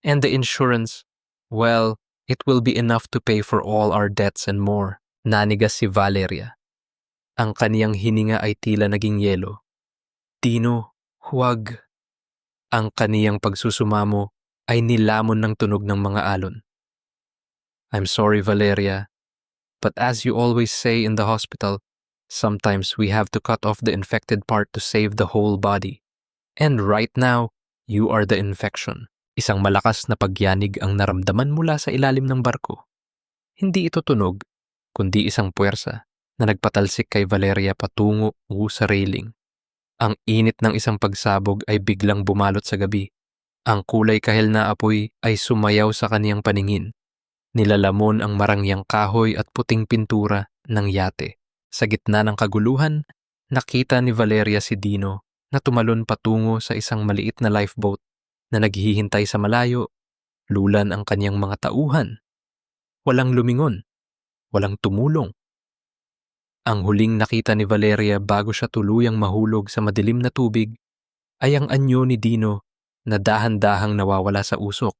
And the insurance, well, it will be enough to pay for all our debts and more." Nanigas si Valeria. Ang kaniyang hininga ay tila naging yelo. "Dino, huwag." Ang kaniyang pagsusumamo ay nilamon ng tunog ng mga alon. "I'm sorry, Valeria, but as you always say in the hospital, sometimes we have to cut off the infected part to save the whole body. And right now, you are the infection." Isang malakas na pagyanig ang naramdaman mula sa ilalim ng barko. Hindi ito tunog, kundi isang puwersa na nagpatalsik kay Valeria patungo sa railing. Ang init ng isang pagsabog ay biglang bumalot sa gabi. Ang kulay kahel na apoy ay sumayaw sa kaniyang paningin. Nilalamon ang marangyang kahoy at puting pintura ng yate. Sa gitna ng kaguluhan, nakita ni Valeria si Dino na tumalon patungo sa isang maliit na lifeboat na naghihintay sa malayo. Lulan ang kanyang mga tauhan. Walang lumingon, walang tumulong. Ang huling nakita ni Valeria bago siya tuluyang mahulog sa madilim na tubig ay ang anyo ni Dino na dahan-dahang nawawala sa usok,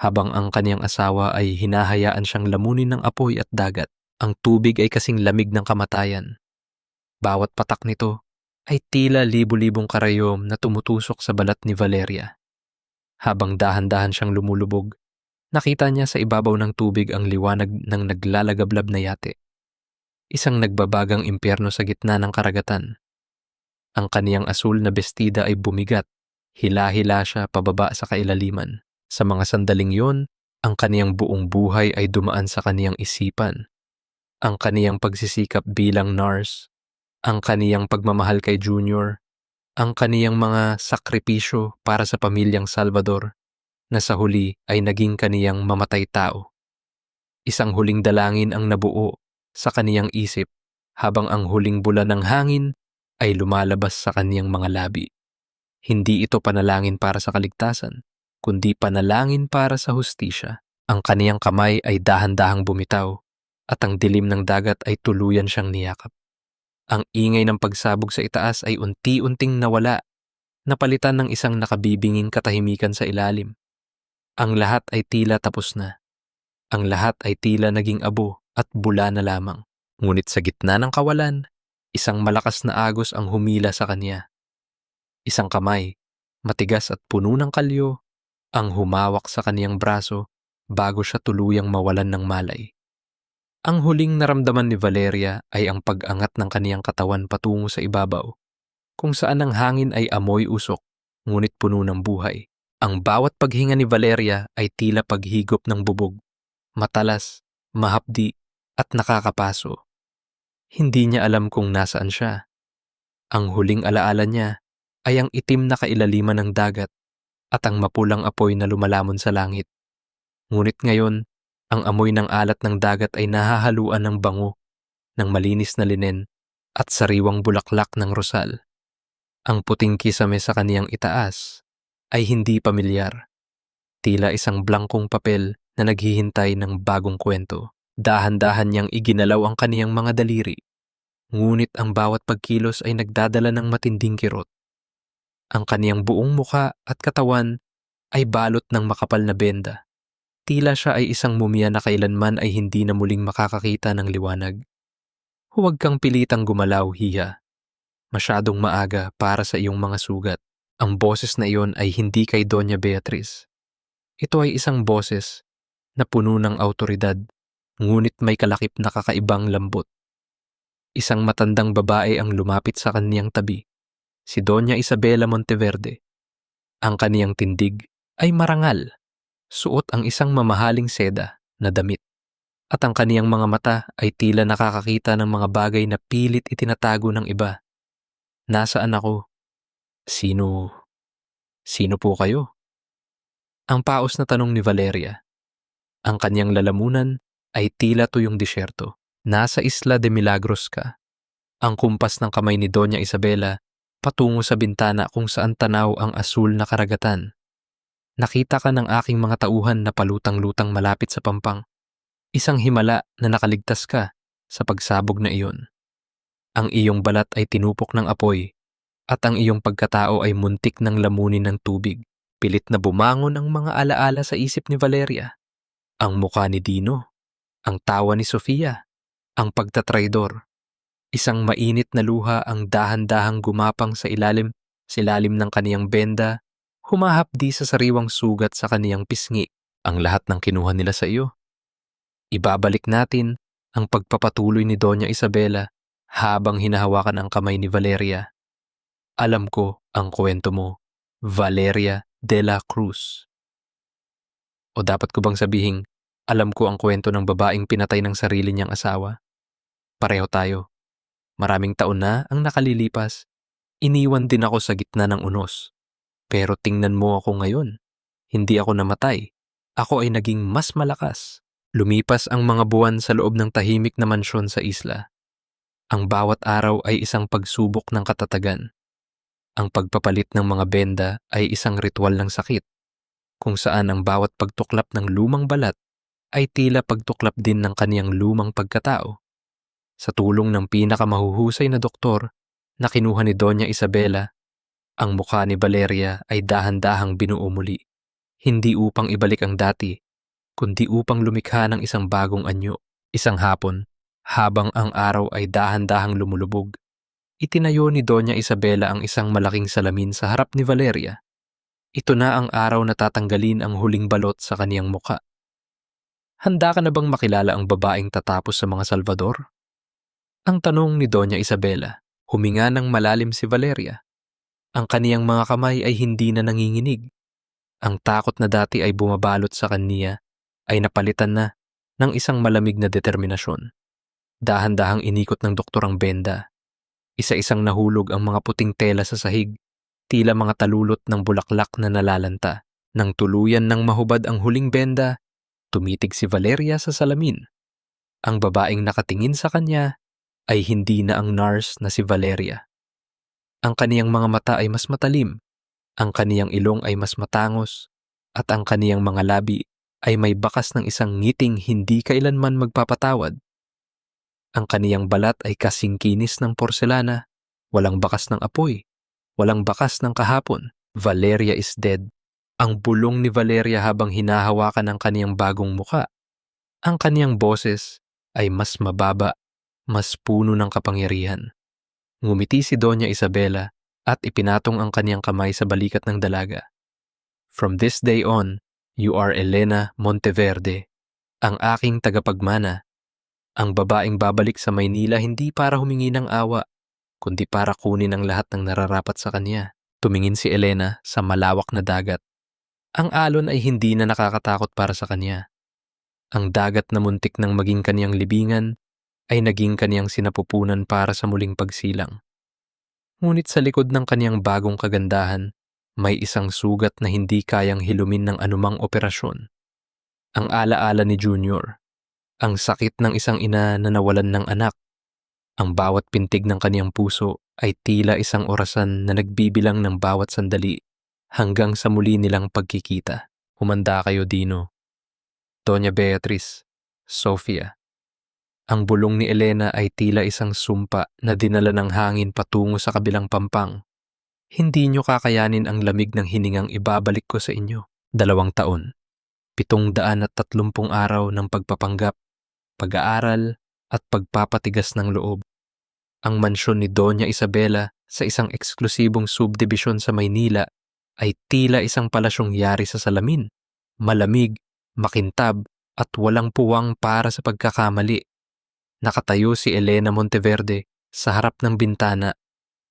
habang ang kanyang asawa ay hinahayaan siyang lamunin ng apoy at dagat. Ang tubig ay kasing lamig ng kamatayan. Bawat patak nito ay tila libu-libong karayom na tumutusok sa balat ni Valeria. Habang dahan-dahan siyang lumulubog, nakita niya sa ibabaw ng tubig ang liwanag ng naglalagablab na yate. Isang nagbabagang impyerno sa gitna ng karagatan. Ang kaniyang asul na bestida ay bumigat. Hila-hila siya pababa sa kailaliman. Sa mga sandaling yon, ang kaniyang buong buhay ay dumaan sa kaniyang isipan. Ang kaniyang pagsisikap bilang nurse, ang kaniyang pagmamahal kay Junior, ang kaniyang mga sakripisyo para sa pamilyang Salvador, na sa huli ay naging kaniyang mamatay tao. Isang huling dalangin ang nabuo sa kaniyang isip habang ang huling bula ng hangin ay lumalabas sa kaniyang mga labi. Hindi ito panalangin para sa kaligtasan, kundi panalangin para sa hustisya. Ang kaniyang kamay ay dahan-dahang bumitaw at ang dilim ng dagat ay tuluyan siyang niyakap. Ang ingay ng pagsabog sa itaas ay unti-unting nawala, napalitan ng isang nakabibinging katahimikan sa ilalim. Ang lahat ay tila tapos na. Ang lahat ay tila naging abo at bula na lamang. Ngunit sa gitna ng kawalan, isang malakas na agos ang humila sa kanya. Isang kamay, matigas at puno ng kalyo, ang humawak sa kaniyang braso bago siya tuluyang mawalan ng malay. Ang huling naramdaman ni Valeria ay ang pag-angat ng kaniyang katawan patungo sa ibabaw, kung saan ang hangin ay amoy usok, ngunit puno ng buhay. Ang bawat paghinga ni Valeria ay tila paghigop ng bubog, matalas, mahapdi, at nakakapaso. Hindi niya alam kung nasaan siya. Ang huling alaala niya ay ang itim na kailaliman ng dagat at ang mapulang apoy na lumalamon sa langit. Ngunit ngayon, ang amoy ng alat ng dagat ay nahahaluan ng bango, ng malinis na linen, at sariwang bulaklak ng rosal. Ang puting kisame sa kaniyang itaas ay hindi pamilyar. Tila isang blankong papel na naghihintay ng bagong kwento. Dahan-dahan niyang iginalaw ang kaniyang mga daliri. Ngunit ang bawat pagkilos ay nagdadala ng matinding kirot. Ang kaniyang buong muka at katawan ay balot ng makapal na benda. Tila siya ay isang mumya na kailanman ay hindi na muling makakakita ng liwanag. Huwag kang pilitang gumalaw, Hiya. Masyadong maaga para sa iyong mga sugat. Ang boses na iyon ay hindi kay Doña Beatriz. Ito ay isang boses na puno ng awtoridad, ngunit may kalakip na kakaibang lambot. Isang matandang babae ang lumapit sa kaniyang tabi, si Doña Isabela Monteverde. Ang kaniyang tindig ay marangal, suot ang isang mamahaling seda na damit, at ang kaniyang mga mata ay tila nakakakita ng mga bagay na pilit itinatago ng iba. Nasaan ako? Sino po kayo? Ang paos na tanong ni Valeria. Ang kaniyang lalamunan ay tila tuyong disyerto. Nasa Isla de Milagros ka. Ang kumpas ng kamay ni Doña Isabela patungo sa bintana kung saan tanaw ang asul na karagatan. Nakita ka ng aking mga tauhan na palutang-lutang malapit sa pampang. Isang himala na nakaligtas ka sa pagsabog na iyon. Ang iyong balat ay tinupok ng apoy at ang iyong pagkatao ay muntik ng lamunin ng tubig. Pilit na bumangon ang mga alaala sa isip ni Valeria. Ang mukha ni Dino, ang tawa ni Sofia, ang pagtatraidor. Isang mainit na luha ang dahan-dahang gumapang sa ilalim ng kaniyang benda, humahapdi sa sariwang sugat sa kaniyang pisngi. Ang lahat ng kinuha nila sa iyo. Ibabalik natin ang pagpapatuloy ni Doña Isabela habang hinahawakan ang kamay ni Valeria. Alam ko ang kwento mo, Valeria de la Cruz. O dapat ko bang sabihing, alam ko ang kwento ng babaeng pinatay ng sarili niyang asawa? Pareho tayo. Maraming taon na ang nakalilipas. Iniwan din ako sa gitna ng unos. Pero tingnan mo ako ngayon. Hindi ako namatay. Ako ay naging mas malakas. Lumipas ang mga buwan sa loob ng tahimik na mansyon sa isla. Ang bawat araw ay isang pagsubok ng katatagan. Ang pagpapalit ng mga benda ay isang ritual ng sakit, kung saan ang bawat pagtuklap ng lumang balat ay tila pagtuklap din ng kaniyang lumang pagkatao. Sa tulong ng pinakamahuhusay na doktor na kinuha ni Doña Isabela, ang mukha ni Valeria ay dahan-dahang binuo muli, hindi upang ibalik ang dati, kundi upang lumikha ng isang bagong anyo. Isang hapon, habang ang araw ay dahan-dahang lumulubog, itinayo ni Doña Isabela ang isang malaking salamin sa harap ni Valeria. Ito na ang araw na tatanggalin ang huling balot sa kaniyang muka. Handa ka na bang makilala ang babaeng tatapos sa mga Salvador? Ang tanong ni Doña Isabela. Huminga ng malalim si Valeria. Ang kaniyang mga kamay ay hindi na nanginginig. Ang takot na dati ay bumabalot sa kaniya ay napalitan na ng isang malamig na determinasyon. Dahan-dahang inikot ng doktor ang benda. Isa-isang nahulog ang mga puting tela sa sahig, tila mga talulot ng bulaklak na nalalanta. Nang tuluyan ng mahubad ang huling benda, tumitig si Valeria sa salamin. Ang babaeng nakatingin sa kanya ay hindi na ang nurse na si Valeria. Ang kaniyang mga mata ay mas matalim, ang kaniyang ilong ay mas matangos, at ang kaniyang mga labi ay may bakas ng isang ngiting hindi kailanman magpapatawad. Ang kaniyang balat ay kasing kinis ng porselana, walang bakas ng apoy, walang bakas ng kahapon. Valeria is dead. Ang bulong ni Valeria habang hinahawakan ang kaniyang bagong muka. Ang kaniyang boses ay mas mababa, mas puno ng kapangyarihan. Ngumiti si Doña Isabela at ipinatong ang kaniyang kamay sa balikat ng dalaga. From this day on, you are Elena Monteverde, ang aking tagapagmana, ang babaeng babalik sa Maynila hindi para humingi ng awa, kundi para kunin ang lahat ng nararapat sa kanya. Tumingin si Elena sa malawak na dagat. Ang alon ay hindi na nakakatakot para sa kanya. Ang dagat na muntik ng maging kaniyang libingan ay naging kaniyang sinapupunan para sa muling pagsilang. Ngunit sa likod ng kaniyang bagong kagandahan, may isang sugat na hindi kayang hilumin ng anumang operasyon. Ang alaala ni Junior, ang sakit ng isang ina na nawalan ng anak. Ang bawat pintig ng kaniyang puso ay tila isang orasan na nagbibilang ng bawat sandali hanggang sa muli nilang pagkikita. Humanda kayo, Dino. Doña Beatriz, Sofia. Ang bulong ni Elena ay tila isang sumpa na dinala ng hangin patungo sa kabilang pampang. Hindi nyo kakayanin ang lamig ng hiningang ibabalik ko sa inyo. 2 taon, 730 araw ng pagpapanggap, pag-aaral at pagpapatigas ng loob. Ang mansyon ni Doña Isabela sa isang eksklusibong subdivision sa Maynila ay tila isang palasyong yari sa salamin. Malamig, makintab at walang puwang para sa pagkakamali. Nakatayo si Elena Monteverde sa harap ng bintana.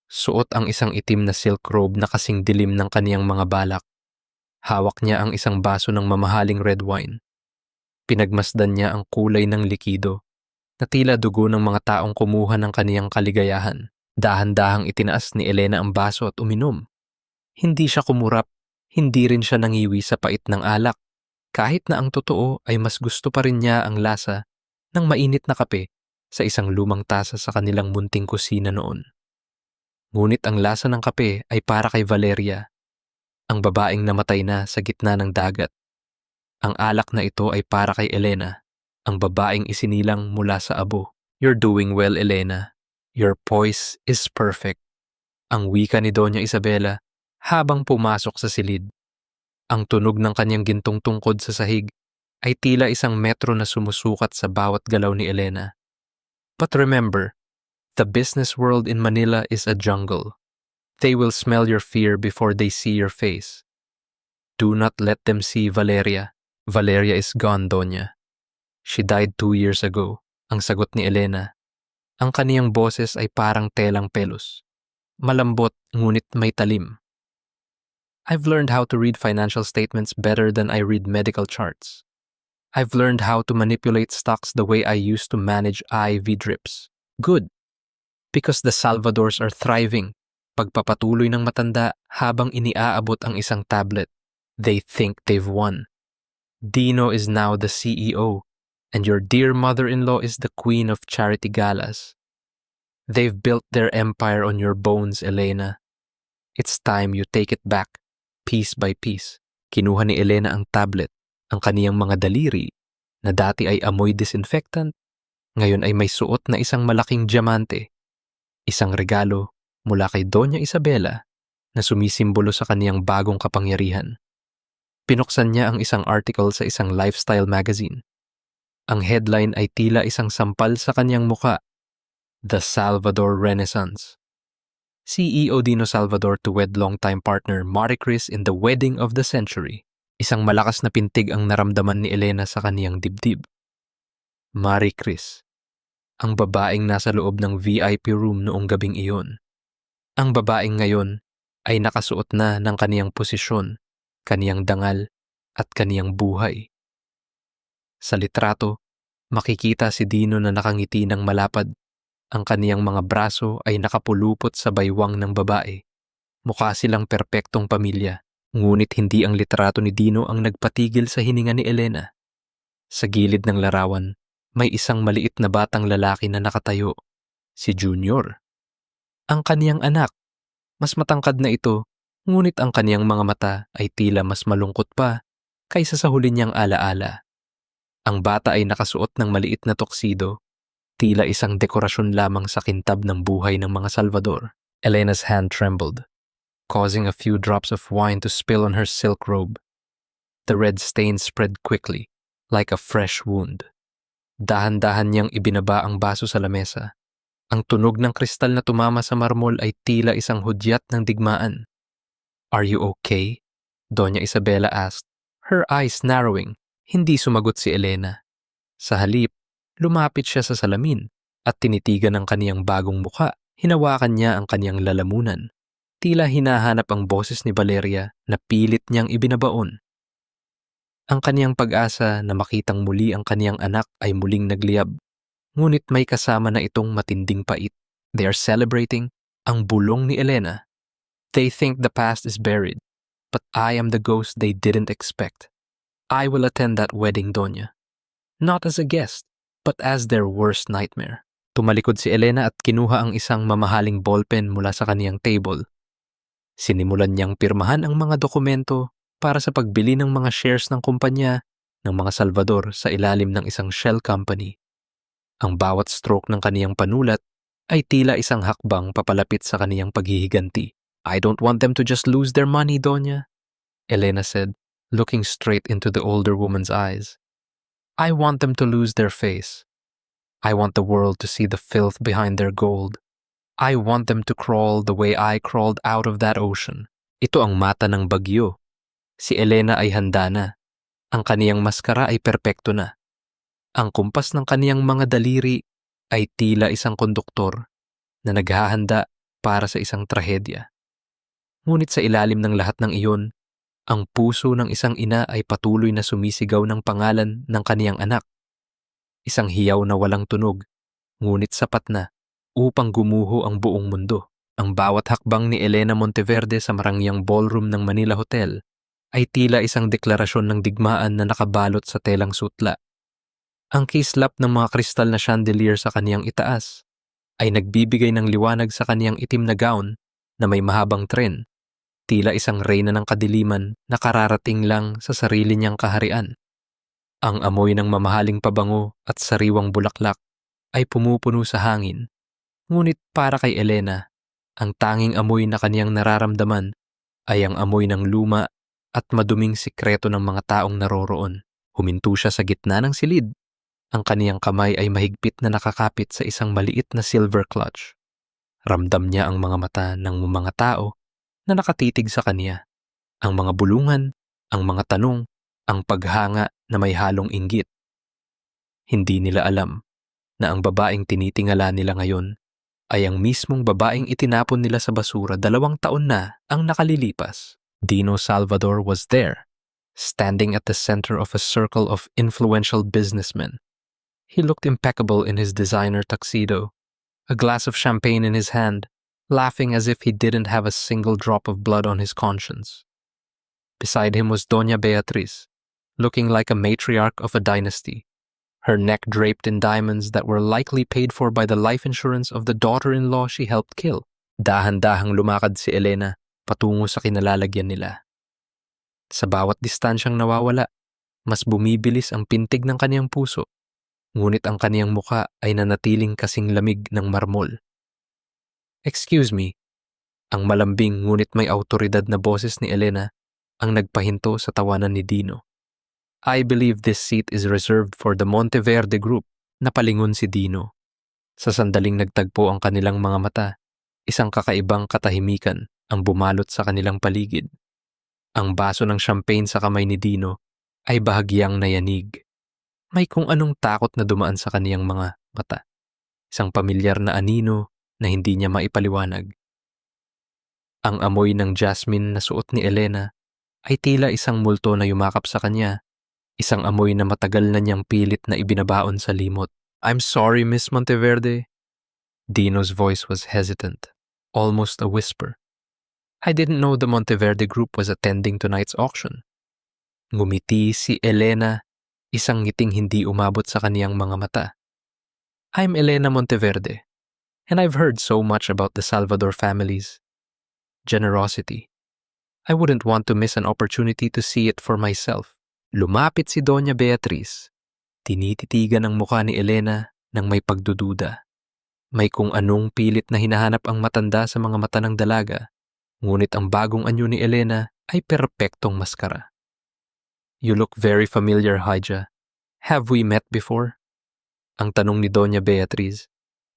Suot ang isang itim na silk robe na kasing dilim ng kaniyang mga balak. Hawak niya ang isang baso ng mamahaling red wine. Pinagmasdan niya ang kulay ng likido na tila dugo ng mga taong kumuha ng kaniyang kaligayahan. Dahan-dahang itinaas ni Elena ang baso at uminom. Hindi siya kumurap, hindi rin siya nangiwi sa pait ng alak. Kahit na ang totoo ay mas gusto pa rin niya ang lasa ng mainit na kape sa isang lumang tasa sa kanilang munting kusina noon. Ngunit ang lasa ng kape ay para kay Valeria, ang babaeng namatay na sa gitna ng dagat. Ang alak na ito ay para kay Elena, ang babaeng isinilang mula sa abo. You're doing well, Elena. Your poise is perfect. Ang wika ni Doña Isabela habang pumasok sa silid. Ang tunog ng kanyang gintong tungkod sa sahig ay tila isang metro na sumusukat sa bawat galaw ni Elena. But remember, the business world in Manila is a jungle. They will smell your fear before they see your face. Do not let them see Valeria. Valeria is gone, Doña. She died 2 years ago, ang sagot ni Elena. Ang kaniyang boses ay parang telang pelos. Malambot ngunit may talim. I've learned how to read financial statements better than I read medical charts. I've learned how to manipulate stocks the way I used to manage IV drips. Good. Because the Salvadors are thriving. Pagpapatuloy ng matanda habang iniaabot ang isang tablet. They think they've won. Dino is now the CEO. And your dear mother-in-law is the queen of charity galas. They've built their empire on your bones, Elena. It's time you take it back, piece by piece. Kinuha ni Elena ang tablet, ang kaniyang mga daliri, na dati ay amoy disinfectant, ngayon ay may suot na isang malaking diamante. Isang regalo mula kay Doña Isabela na sumisimbolo sa kaniyang bagong kapangyarihan. Pinuksan niya ang isang article sa isang lifestyle magazine. Ang headline ay tila isang sampal sa kaniyang muka, The Salvador Renaissance. CEO Dino Salvador to wed longtime partner Maricris in the wedding of the century. Isang malakas na pintig ang naramdaman ni Elena sa kaniyang dibdib. Maricris, ang babaeng nasa loob ng VIP room noong gabing iyon. Ang babaeng ngayon ay nakasuot na ng kaniyang posisyon, kaniyang dangal at kaniyang buhay. Sa litrato, makikita si Dino na nakangiti ng malapad. Ang kaniyang mga braso ay nakapulupot sa baywang ng babae. Mukha silang perpektong pamilya, ngunit hindi ang litrato ni Dino ang nagpatigil sa hininga ni Elena. Sa gilid ng larawan, may isang maliit na batang lalaki na nakatayo, si Junior. Ang kaniyang anak, mas matangkad na ito, ngunit ang kaniyang mga mata ay tila mas malungkot pa kaysa sa huli niyang alaala. Ang bata ay nakasuot ng maliit na tuxedo, tila isang dekorasyon lamang sa kintab ng buhay ng mga Salvador. Elena's hand trembled, causing a few drops of wine to spill on her silk robe. The red stain spread quickly, like a fresh wound. Dahan-dahan niyang ibinaba ang baso sa lamesa. Ang tunog ng kristal na tumama sa marmol ay tila isang hudyat ng digmaan. "Are you okay?" Doña Isabela asked, her eyes narrowing. Hindi sumagot si Elena. Sa halip, lumapit siya sa salamin at tinitigan ang kaniyang bagong mukha. Hinawakan niya ang kaniyang lalamunan. Tila hinahanap ang boses ni Valeria na pilit niyang ibinabaon. Ang kaniyang pag-asa na makitang muli ang kaniyang anak ay muling nagliyab. Ngunit may kasama na itong matinding pait. They are celebrating ang bulong ni Elena. They think the past is buried, but I am the ghost they didn't expect. I will attend that wedding, Doña. Not as a guest, but as their worst nightmare. Tumalikod si Elena at kinuha ang isang mamahaling ballpen mula sa kaniyang table. Sinimulan niyang pirmahan ang mga dokumento para sa pagbili ng mga shares ng kumpanya ng mga Salvador sa ilalim ng isang shell company. Ang bawat stroke ng kaniyang panulat ay tila isang hakbang papalapit sa kaniyang paghihiganti. I don't want them to just lose their money, Doña, Elena said, looking straight into the older woman's eyes. I want them to lose their face. I want the world to see the filth behind their gold. I want them to crawl the way I crawled out of that ocean. Ito ang mata ng bagyo. Si Elena ay handa na. Ang kaniyang maskara ay perpekto na. Ang kumpas ng kaniyang mga daliri ay tila isang konduktor na naghahanda para sa isang trahedya. Ngunit sa ilalim ng lahat ng iyon, ang puso ng isang ina ay patuloy na sumisigaw ng pangalan ng kaniyang anak. Isang hiyaw na walang tunog, ngunit sapat na upang gumuho ang buong mundo. Ang bawat hakbang ni Elena Monteverde sa marangyang ballroom ng Manila Hotel ay tila isang deklarasyon ng digmaan na nakabalot sa telang sutla. Ang kislap ng mga kristal na chandelier sa kaniyang itaas ay nagbibigay ng liwanag sa kaniyang itim na gown na may mahabang tren. Tila isang reyna ng kadiliman na kararating lang sa sarili niyang kaharian. Ang amoy ng mamahaling pabango at sariwang bulaklak ay pumupuno sa hangin. Ngunit para kay Elena, ang tanging amoy na kaniyang nararamdaman ay ang amoy ng luma at maduming sikreto ng mga taong naroroon. Huminto siya sa gitna ng silid. Ang kaniyang kamay ay mahigpit na nakakapit sa isang maliit na silver clutch. Ramdam niya ang mga mata ng mga tao na nakatitig sa kaniya. Ang mga bulungan, ang mga tanong, ang paghanga na may halong inggit. Hindi nila alam na ang babaeng tinitingala nila ngayon ay ang mismong babaeng itinapon nila sa basura 2 taon na ang nakalilipas. Dino Salvador was there, standing at the center of a circle of influential businessmen. He looked impeccable in his designer tuxedo, a glass of champagne in his hand, laughing as if he didn't have a single drop of blood on his conscience. Beside him was Doña Beatriz, looking like a matriarch of a dynasty, her neck draped in diamonds that were likely paid for by the life insurance of the daughter-in-law she helped kill. Dahan-dahang lumakad si Elena patungo sa kinalalagyan nila. Sa bawat distansyang nawawala, mas bumibilis ang pintig ng kaniyang puso, ngunit ang kaniyang muka ay nanatiling kasing lamig ng marmol. "Excuse me," ang malambing ngunit may autoridad na boses ni Elena ang nagpahinto sa tawanan ni Dino. "I believe this seat is reserved for the Monteverde Group." Napalingon si Dino. Sa sandaling nagtagpo ang kanilang mga mata, isang kakaibang katahimikan ang bumalot sa kanilang paligid. Ang baso ng champagne sa kamay ni Dino ay bahagyang nayanig. May kung anong takot na dumaan sa kaniyang mga mata. Isang pamilyar na anino na hindi niya maipaliwanag. Ang amoy ng jasmine na suot ni Elena ay tila isang multo na yumakap sa kanya, isang amoy na matagal na niyang pilit na ibinabaon sa limot. "I'm sorry, Miss Monteverde." Dino's voice was hesitant, almost a whisper. "I didn't know the Monteverde Group was attending tonight's auction." Ngumiti si Elena, isang ngiting hindi umabot sa kaniyang mga mata. "I'm Elena Monteverde, and I've heard so much about the Salvador family's generosity. I wouldn't want to miss an opportunity to see it for myself." Lumapit si Doña Beatriz. Tinititigan ang mukha ni Elena ng may pagdududa. May kung anong pilit na hinahanap ang matanda sa mga mata ng dalaga, ngunit ang bagong anyo ni Elena ay perpektong maskara. "You look very familiar, Hija. Have we met before?" Ang tanong ni Doña Beatriz.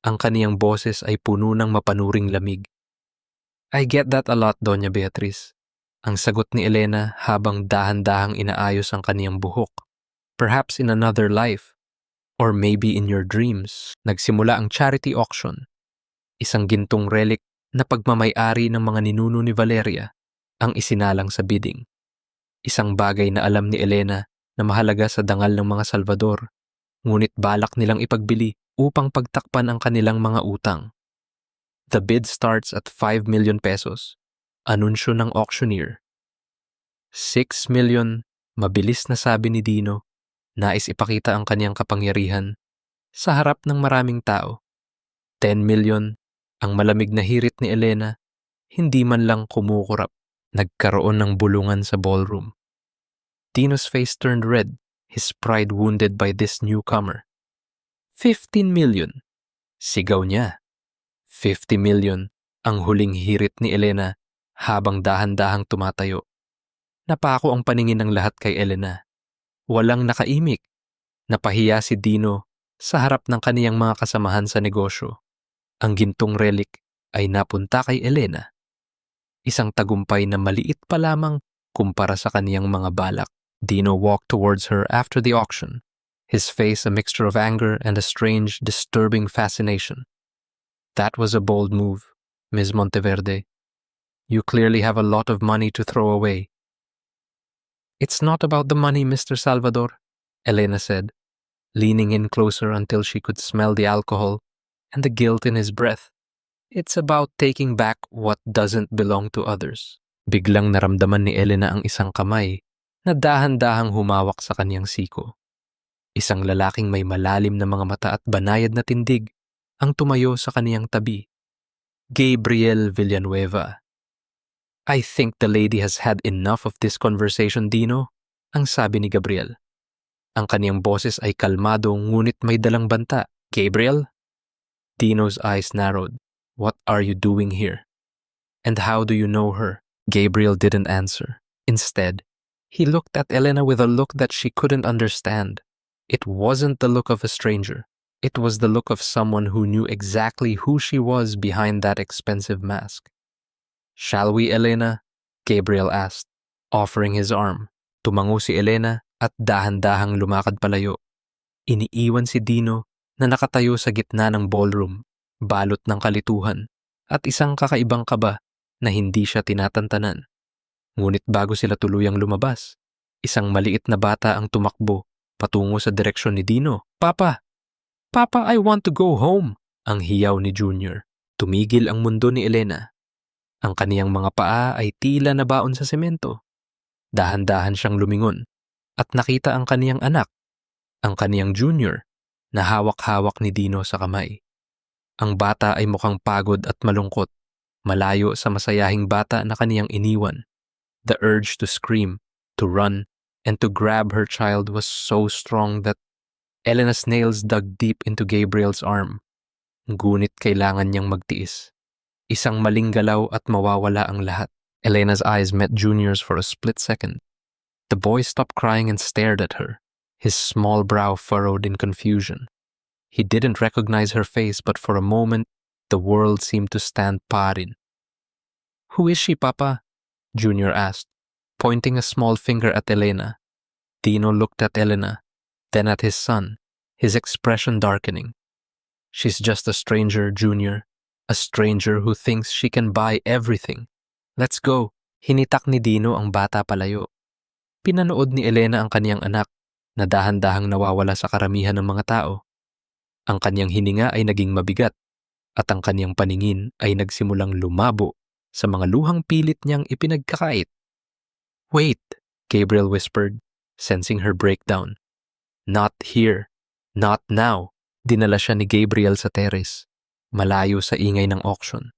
Ang kaniyang boses ay puno ng mapanuring lamig. "I get that a lot, Doña Beatriz." Ang sagot ni Elena habang dahan-dahang inaayos ang kaniyang buhok. "Perhaps in another life. Or maybe in your dreams." Nagsimula ang charity auction. Isang gintong relic na pagmamay-ari ng mga ninuno ni Valeria ang isinalang sa bidding. Isang bagay na alam ni Elena na mahalaga sa dangal ng mga Salvador, ngunit balak nilang ipagbili upang pagtakpan ang kanilang mga utang. "The bid starts at 5 million pesos. Anunsyo ng auctioneer. 6 million, mabilis na sabi ni Dino. Nais ipakita ang kaniyang kapangyarihan sa harap ng maraming tao. 10 million, ang malamig na hirit ni Elena, hindi man lang kumukurap. Nagkaroon ng bulungan sa ballroom. Dino's face turned red, his pride wounded by this newcomer. 15 million, sigaw niya. 50 million, ang huling hirit ni Elena habang dahan-dahang tumatayo. Napako ang paningin ng lahat kay Elena. Walang nakaimik. Napahiya si Dino sa harap ng kaniyang mga kasamahan sa negosyo. Ang gintong relic ay napunta kay Elena. Isang tagumpay na maliit pa lamang kumpara sa kaniyang mga balak. Dino walked towards her after the auction, his face a mixture of anger and a strange, disturbing fascination. "That was a bold move, Ms. Monteverde. You clearly have a lot of money to throw away." "It's not about the money, Mr. Salvador," Elena said, leaning in closer until she could smell the alcohol and the guilt in his breath. "It's about taking back what doesn't belong to others." Biglang naramdaman ni Elena ang isang kamay na dahan-dahang humawak sa kaniyang siko. Isang lalaking may malalim na mga mata at banayad na tindig ang tumayo sa kaniyang tabi. Gabriel Villanueva. "I think the lady has had enough of this conversation, Dino," ang sabi ni Gabriel. Ang kaniyang boses ay kalmado ngunit may dalang banta. "Gabriel?" Dino's eyes narrowed. "What are you doing here? And how do you know her?" Gabriel didn't answer. Instead, he looked at Elena with a look that she couldn't understand. It wasn't the look of a stranger. It was the look of someone who knew exactly who she was behind that expensive mask. "Shall we, Elena?" Gabriel asked, offering his arm. Tumango si Elena at dahan-dahang lumakad palayo. Iniiwan si Dino na nakatayo sa gitna ng ballroom, balot ng kalituhan, at isang kakaibang kaba na hindi siya tinatantanan. Ngunit bago sila tuluyang lumabas, isang maliit na bata ang tumakbo patungo sa direksyon ni Dino. "Papa! Papa, I want to go home!" Ang hiyaw ni Junior. Tumigil ang mundo ni Elena. Ang kaniyang mga paa ay tila nabaon sa semento. Dahan-dahan siyang lumingon at nakita ang kaniyang anak, ang kaniyang junior na hawak-hawak ni Dino sa kamay. Ang bata ay mukhang pagod at malungkot, malayo sa masayahing bata na kaniyang iniwan. The urge to scream, to run, and to grab her child was so strong that Elena's nails dug deep into Gabriel's arm. Ngunit kailangan niyang magtiis. Isang maling galaw at mawawala ang lahat. Elena's eyes met Junior's for a split second. The boy stopped crying and stared at her, his small brow furrowed in confusion. He didn't recognize her face, but for a moment, the world seemed to stand parin. "Who is she, Papa?" Junior asked, pointing a small finger at Elena. Dino looked at Elena, then at his son, his expression darkening. "She's just a stranger, Junior. A stranger who thinks she can buy everything. Let's go." Hinitak ni Dino ang bata palayo. Pinanood ni Elena ang kaniyang anak na dahan-dahang nawawala sa karamihan ng mga tao. Ang kaniyang hininga ay naging mabigat at ang kaniyang paningin ay nagsimulang lumabo sa mga luhang pilit niyang ipinagkakait. "Wait," Gabriel whispered, sensing her breakdown. "Not here. Not now." Dinala siya ni Gabriel sa terrace, malayo sa ingay ng auction.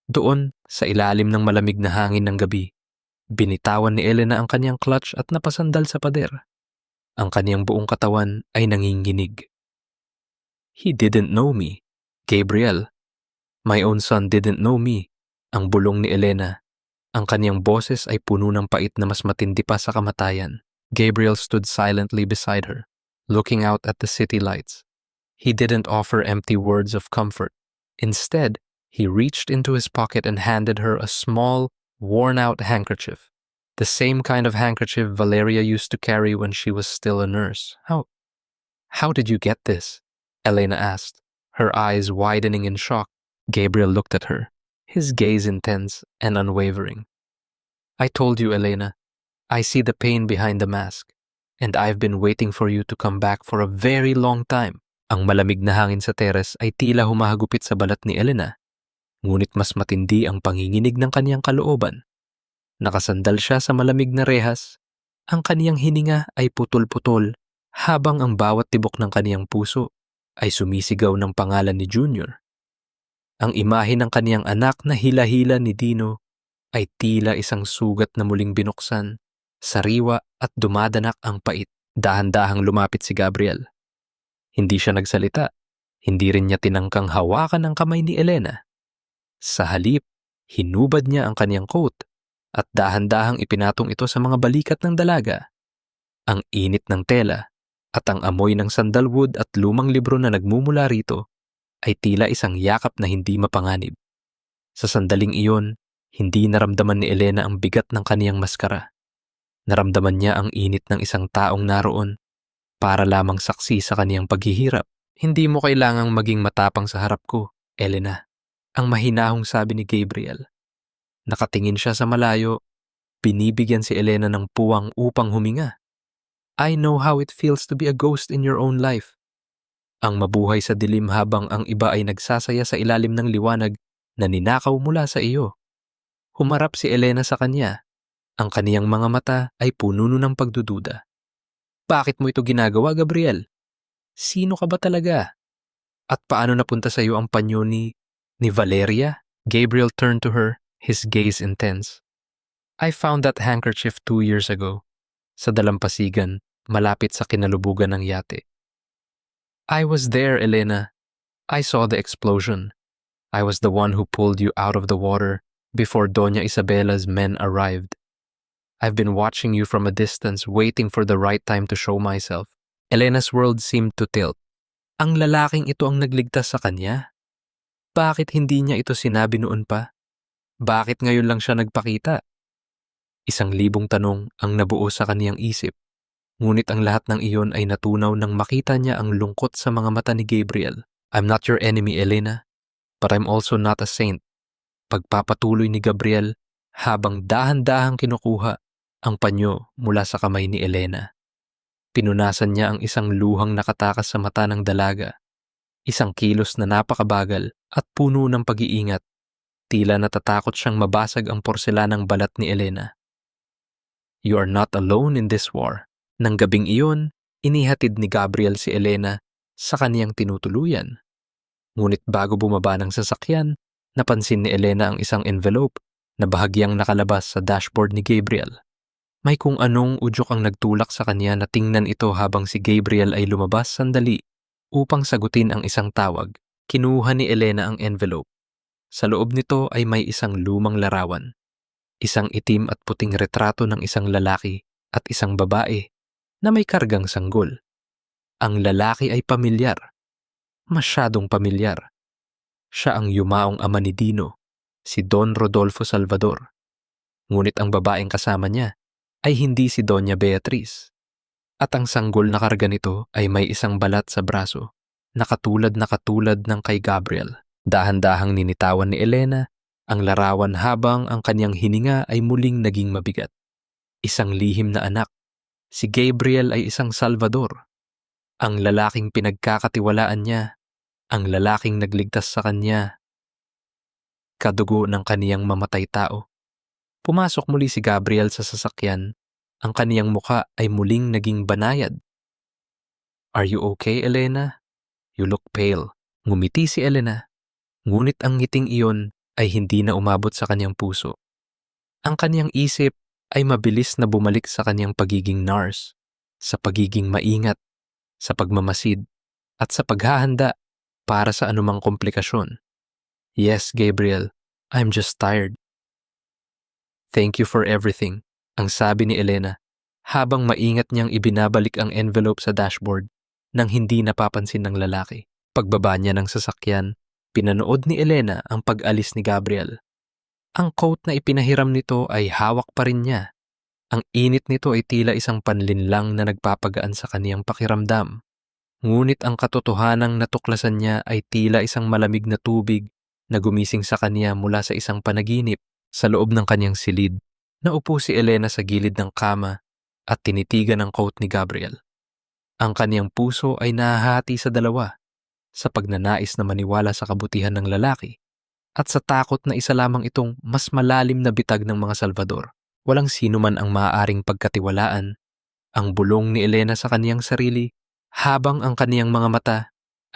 Doon, sa ilalim ng malamig na hangin ng gabi, binitawan ni Elena ang kaniyang clutch at napasandal sa pader. Ang kaniyang buong katawan ay nanginginig. "He didn't know me. Gabriel. My own son didn't know me." Ang bulong ni Elena. Ang kaniyang boses ay puno ng pait na mas matindi pa sa kamatayan. Gabriel stood silently beside her, looking out at the city lights. He didn't offer empty words of comfort. Instead, he reached into his pocket and handed her a small, worn-out handkerchief. The same kind of handkerchief Valeria used to carry when she was still a nurse. How did you get this?" Elena asked, her eyes widening in shock. Gabriel looked at her, his gaze intense and unwavering. "I told you, Elena. I see the pain behind the mask, and I've been waiting for you to come back for a very long time." Ang malamig na hangin sa teres ay tila humahagupit sa balat ni Elena, ngunit mas matindi ang panginginig ng kaniyang kalooban. Nakasandal siya sa malamig na rehas. Ang kaniyang hininga ay putol-putol, habang ang bawat tibok ng kaniyang puso ay sumisigaw ng pangalan ni Junior. Ang imahe ng kaniyang anak na hila-hila ni Dino ay tila isang sugat na muling binuksan, sariwa at dumadanak ang pait. Dahan-dahang lumapit si Gabriel. Hindi siya nagsalita. Hindi rin niya tinangkang hawakan ang kamay ni Elena. Sa halip, hinubad niya ang kaniyang coat at dahan-dahang ipinatong ito sa mga balikat ng dalaga. Ang init ng tela at ang amoy ng sandalwood at lumang libro na nagmumula rito ay tila isang yakap na hindi mapanganib. Sa sandaling iyon, hindi naramdaman ni Elena ang bigat ng kaniyang maskara. Naramdaman niya ang init ng isang taong naroon para lamang saksi sa kaniyang paghihirap. "Hindi mo kailangang maging matapang sa harap ko, Elena," ang mahinahong sabi ni Gabriel. Nakatingin siya sa malayo, binibigyan si Elena ng puwang upang huminga. "I know how it feels to be a ghost in your own life." Ang mabuhay sa dilim habang ang iba ay nagsasaya sa ilalim ng liwanag na ninakaw mula sa iyo. Humarap si Elena sa kanya. Ang kaniyang mga mata ay puno ng pagdududa. "Bakit mo ito ginagawa, Gabriel? Sino ka ba talaga? At paano napunta sa iyo ang panyo ni Valeria?" Gabriel turned to her, his gaze intense. "I found that handkerchief 2 years ago, sa dalampasigan, malapit sa kinalubugan ng yate. I was there, Elena. I saw the explosion. I was the one who pulled you out of the water before Doña Isabella's men arrived. I've been watching you from a distance, waiting for the right time to show myself." Elena's world seemed to tilt. Ang lalaking ito ang nagligtas sa kanya? Bakit hindi niya ito sinabi noon pa? Bakit ngayon lang siya nagpakita? 1,000 tanong ang nabuo sa kaniyang isip. Ngunit ang lahat ng iyon ay natunaw nang makita niya ang lungkot sa mga mata ni Gabriel. "I'm not your enemy, Elena, but I'm also not a saint." Pagpapatuloy ni Gabriel habang dahan-dahang kinukuha ang panyo mula sa kamay ni Elena. Pinunasan niya ang isang luhang nakatakas sa mata ng dalaga. Isang kilos na napakabagal at puno ng pag-iingat. Tila natatakot siyang mabasag ang porselanang balat ni Elena. "You are not alone in this war." Nang gabing iyon, Inihatid ni Gabriel si Elena sa kaniyang tinutuluyan. Ngunit bago bumaba ng sasakyan, napansin ni Elena ang isang envelope na bahagyang nakalabas sa dashboard ni Gabriel. May kung anong udyok ang nagtulak sa kanya na tingnan ito habang si Gabriel ay lumabas sandali upang sagutin ang isang tawag. Kinuha ni Elena ang envelope. Sa loob nito ay may isang lumang larawan. Isang itim at puting retrato ng isang lalaki at isang babae na may kargang sanggol. Ang lalaki ay pamilyar. Masyadong pamilyar. Siya ang yumaong ama ni Dino, si Don Rodolfo Salvador. Ngunit ang babaeng kasama niya ay hindi si Doña Beatriz. At ang sanggol na karga nito ay may isang balat sa braso, na katulad ng kay Gabriel. Dahan-dahang ninitawan ni Elena ang larawan habang ang kanyang hininga ay muling naging mabigat. Isang lihim na anak. Si Gabriel ay isang Salvador. Ang lalaking pinagkakatiwalaan niya, ang lalaking nagligtas sa kanya, kadugo ng kaniyang mamatay tao. Pumasok muli si Gabriel sa sasakyan. Ang kaniyang muka ay muling naging banayad. "Are you okay, Elena? You look pale." Ngumiti si Elena, ngunit ang ngiting iyon ay hindi na umabot sa kaniyang puso. Ang kaniyang isip ay mabilis na bumalik sa kaniyang pagiging nurse, sa pagiging maingat, sa pagmamasid, at sa paghahanda para sa anumang komplikasyon. "Yes, Gabriel, I'm just tired." "Thank you for everything," ang sabi ni Elena, habang maingat niyang ibinabalik ang envelope sa dashboard nang hindi napapansin ng lalaki. Pagbaba niya ng sasakyan, pinanood ni Elena ang pag-alis ni Gabriel. Ang coat na ipinahiram nito ay hawak pa rin niya. Ang init nito ay tila isang panlinlang na nagpapagaan sa kaniyang pakiramdam. Ngunit ang katotohanang natuklasan niya ay tila isang malamig na tubig na gumising sa kaniya mula sa isang panaginip. Sa loob ng kaniyang silid, naupo si Elena sa gilid ng kama at tinitigan ang coat ni Gabriel. Ang kaniyang puso ay nahahati sa dalawa, sa pagnanais na maniwala sa kabutihan ng lalaki at sa takot na isa lamang itong mas malalim na bitag ng mga Salvador. Walang sino man ang maaaring pagkatiwalaan. Ang bulong ni Elena sa kaniyang sarili habang ang kaniyang mga mata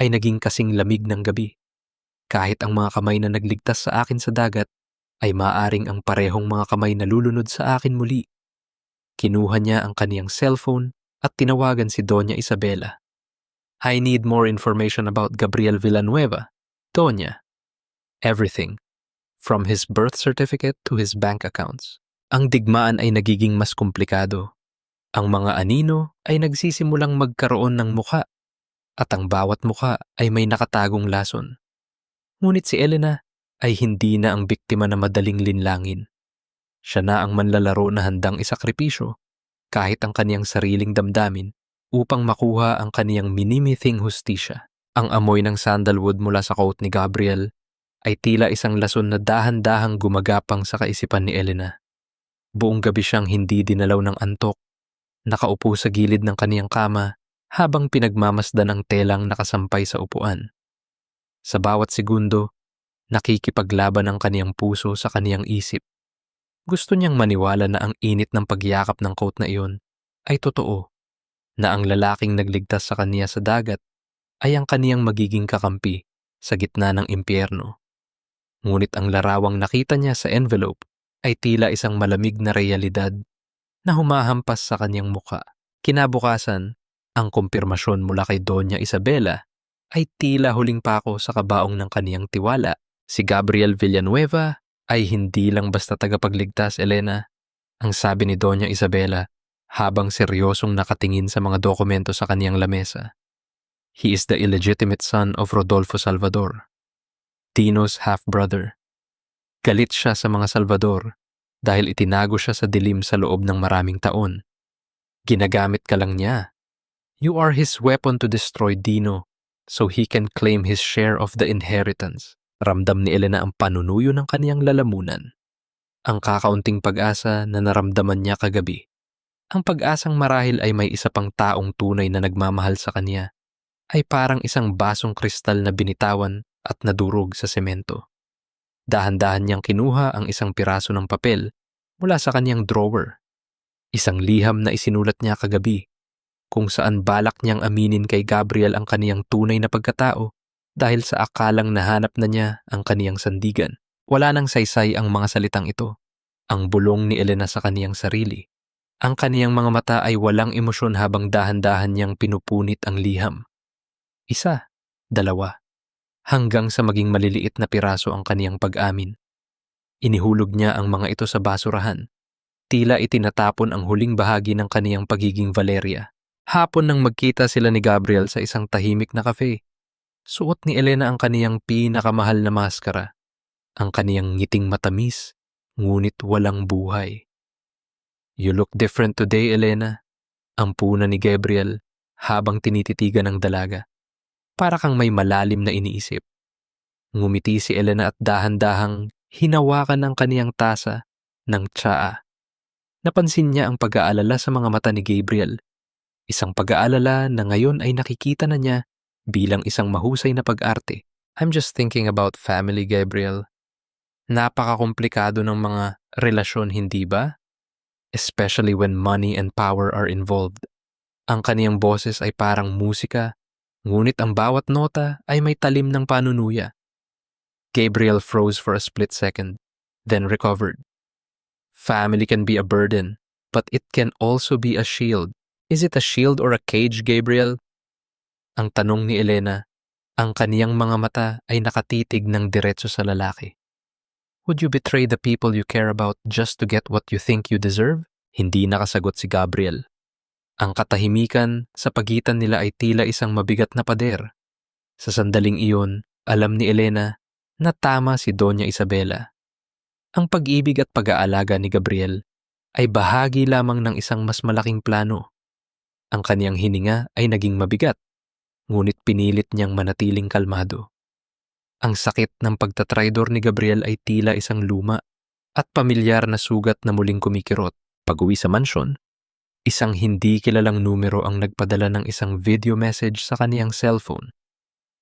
ay naging kasing lamig ng gabi. Kahit ang mga kamay na nagligtas sa akin sa dagat ay maaaring ang parehong mga kamay na lulunod sa akin muli. Kinuha niya ang kaniyang cellphone at tinawagan si Doña Isabela. "I need more information about Gabriel Villanueva, Doña. Everything, from his birth certificate to his bank accounts." Ang digmaan ay nagiging mas komplikado. Ang mga anino ay nagsisimulang magkaroon ng mukha at ang bawat mukha ay may nakatagong lason. Ngunit si Elena ay hindi na ang biktima na madaling linlangin. Siya na ang manlalaro na handang isakripisyo kahit ang kaniyang sariling damdamin upang makuha ang kaniyang minimithing hustisya. Ang amoy ng sandalwood mula sa coat ni Gabriel ay tila isang lason na dahan-dahang gumagapang sa kaisipan ni Elena. Buong gabi siyang hindi dinalaw ng antok, nakaupo sa gilid ng kaniyang kama habang pinagmamasdan ang telang nakasampay sa upuan. Sa bawat segundo, nakikipaglaban ang kaniyang puso sa kaniyang isip. Gusto niyang maniwala na ang init ng pagyakap ng coat na iyon ay totoo, na ang lalaking nagligtas sa kaniya sa dagat ay ang kaniyang magiging kakampi sa gitna ng impyerno. Ngunit ang larawang nakita niya sa envelope ay tila isang malamig na realidad na humahampas sa kaniyang muka. Kinabukasan, ang kumpirmasyon mula kay Doña Isabela ay tila huling pako sa kabaong ng kaniyang tiwala. Si Gabriel Villanueva ay hindi lang basta tagapagligtas, Elena, ang sabi ni Doña Isabela habang seryosong nakatingin sa mga dokumento sa kaniyang lamesa. He is the illegitimate son of Rodolfo Salvador, Dino's half-brother. Galit siya sa mga Salvador dahil itinago siya sa dilim sa loob ng maraming taon. Ginagamit ka lang niya. You are his weapon to destroy Dino so he can claim his share of the inheritance. Ramdam ni Elena ang panunuyo ng kaniyang lalamunan. Ang kakaunting pag-asa na naramdaman niya kagabi. Ang pag-asang marahil ay may isa pang taong tunay na nagmamahal sa kaniya ay parang isang basong kristal na binitawan at nadurog sa semento. Dahan-dahan niyang kinuha ang isang piraso ng papel mula sa kaniyang drawer. Isang liham na isinulat niya kagabi. kung saan balak niyang aminin kay Gabriel ang kaniyang tunay na pagkatao dahil sa akalang nahanap na niya ang kaniyang sandigan. Wala nang saysay ang mga salitang ito. Ang bulong ni Elena sa kaniyang sarili. Ang kaniyang mga mata ay walang emosyon habang dahan-dahan niyang pinupunit ang liham. Isa, dalawa, hanggang sa maging maliliit na piraso ang kaniyang pag-amin. Inihulog niya ang mga ito sa basurahan. Tila itinatapon ang huling bahagi ng kaniyang pagiging Valeria. Hapon nang magkita sila ni Gabriel sa isang tahimik na cafe. Suot ni Elena ang kaniyang pinakamahal na maskara. Ang kaniyang ngiting matamis, ngunit walang buhay. "You look different today, Elena," ang puna ni Gabriel habang tinititigan ng dalaga. Para kang may malalim na iniisip. Ngumiti si Elena at dahan-dahang hinawakan ang kaniyang tasa ng tsaa. Napansin niya ang pag-aalala sa mga mata ni Gabriel. Isang pag-aalala na ngayon ay nakikita na niya bilang isang mahusay na pag-arte. "I'm just thinking about family, Gabriel. Napakakomplikado ng mga relasyon, hindi ba? Especially when money and power are involved." Ang kaniyang boses ay parang musika, ngunit ang bawat nota ay may talim ng panunuya. Gabriel froze for a split second, then recovered. "Family can be a burden, but it can also be a shield." "Is it a shield or a cage, Gabriel?" ang tanong ni Elena. Ang kaniyang mga mata ay nakatitig ng diretso sa lalaki. "Would you betray the people you care about just to get what you think you deserve?" Hindi nakasagot si Gabriel. Ang katahimikan sa pagitan nila ay tila isang mabigat na pader. Sa sandaling iyon, alam ni Elena na tama si Doña Isabela. Ang pag-ibig at pag-aalaga ni Gabriel ay bahagi lamang ng isang mas malaking plano. Ang kaniyang hininga ay naging mabigat, ngunit pinilit niyang manatiling kalmado. Ang sakit ng pagtatraidor ni Gabriel ay tila isang luma at pamilyar na sugat na muling kumikirot. Pag-uwi sa mansyon, isang hindi kilalang numero ang nagpadala ng isang video message sa kaniyang cellphone.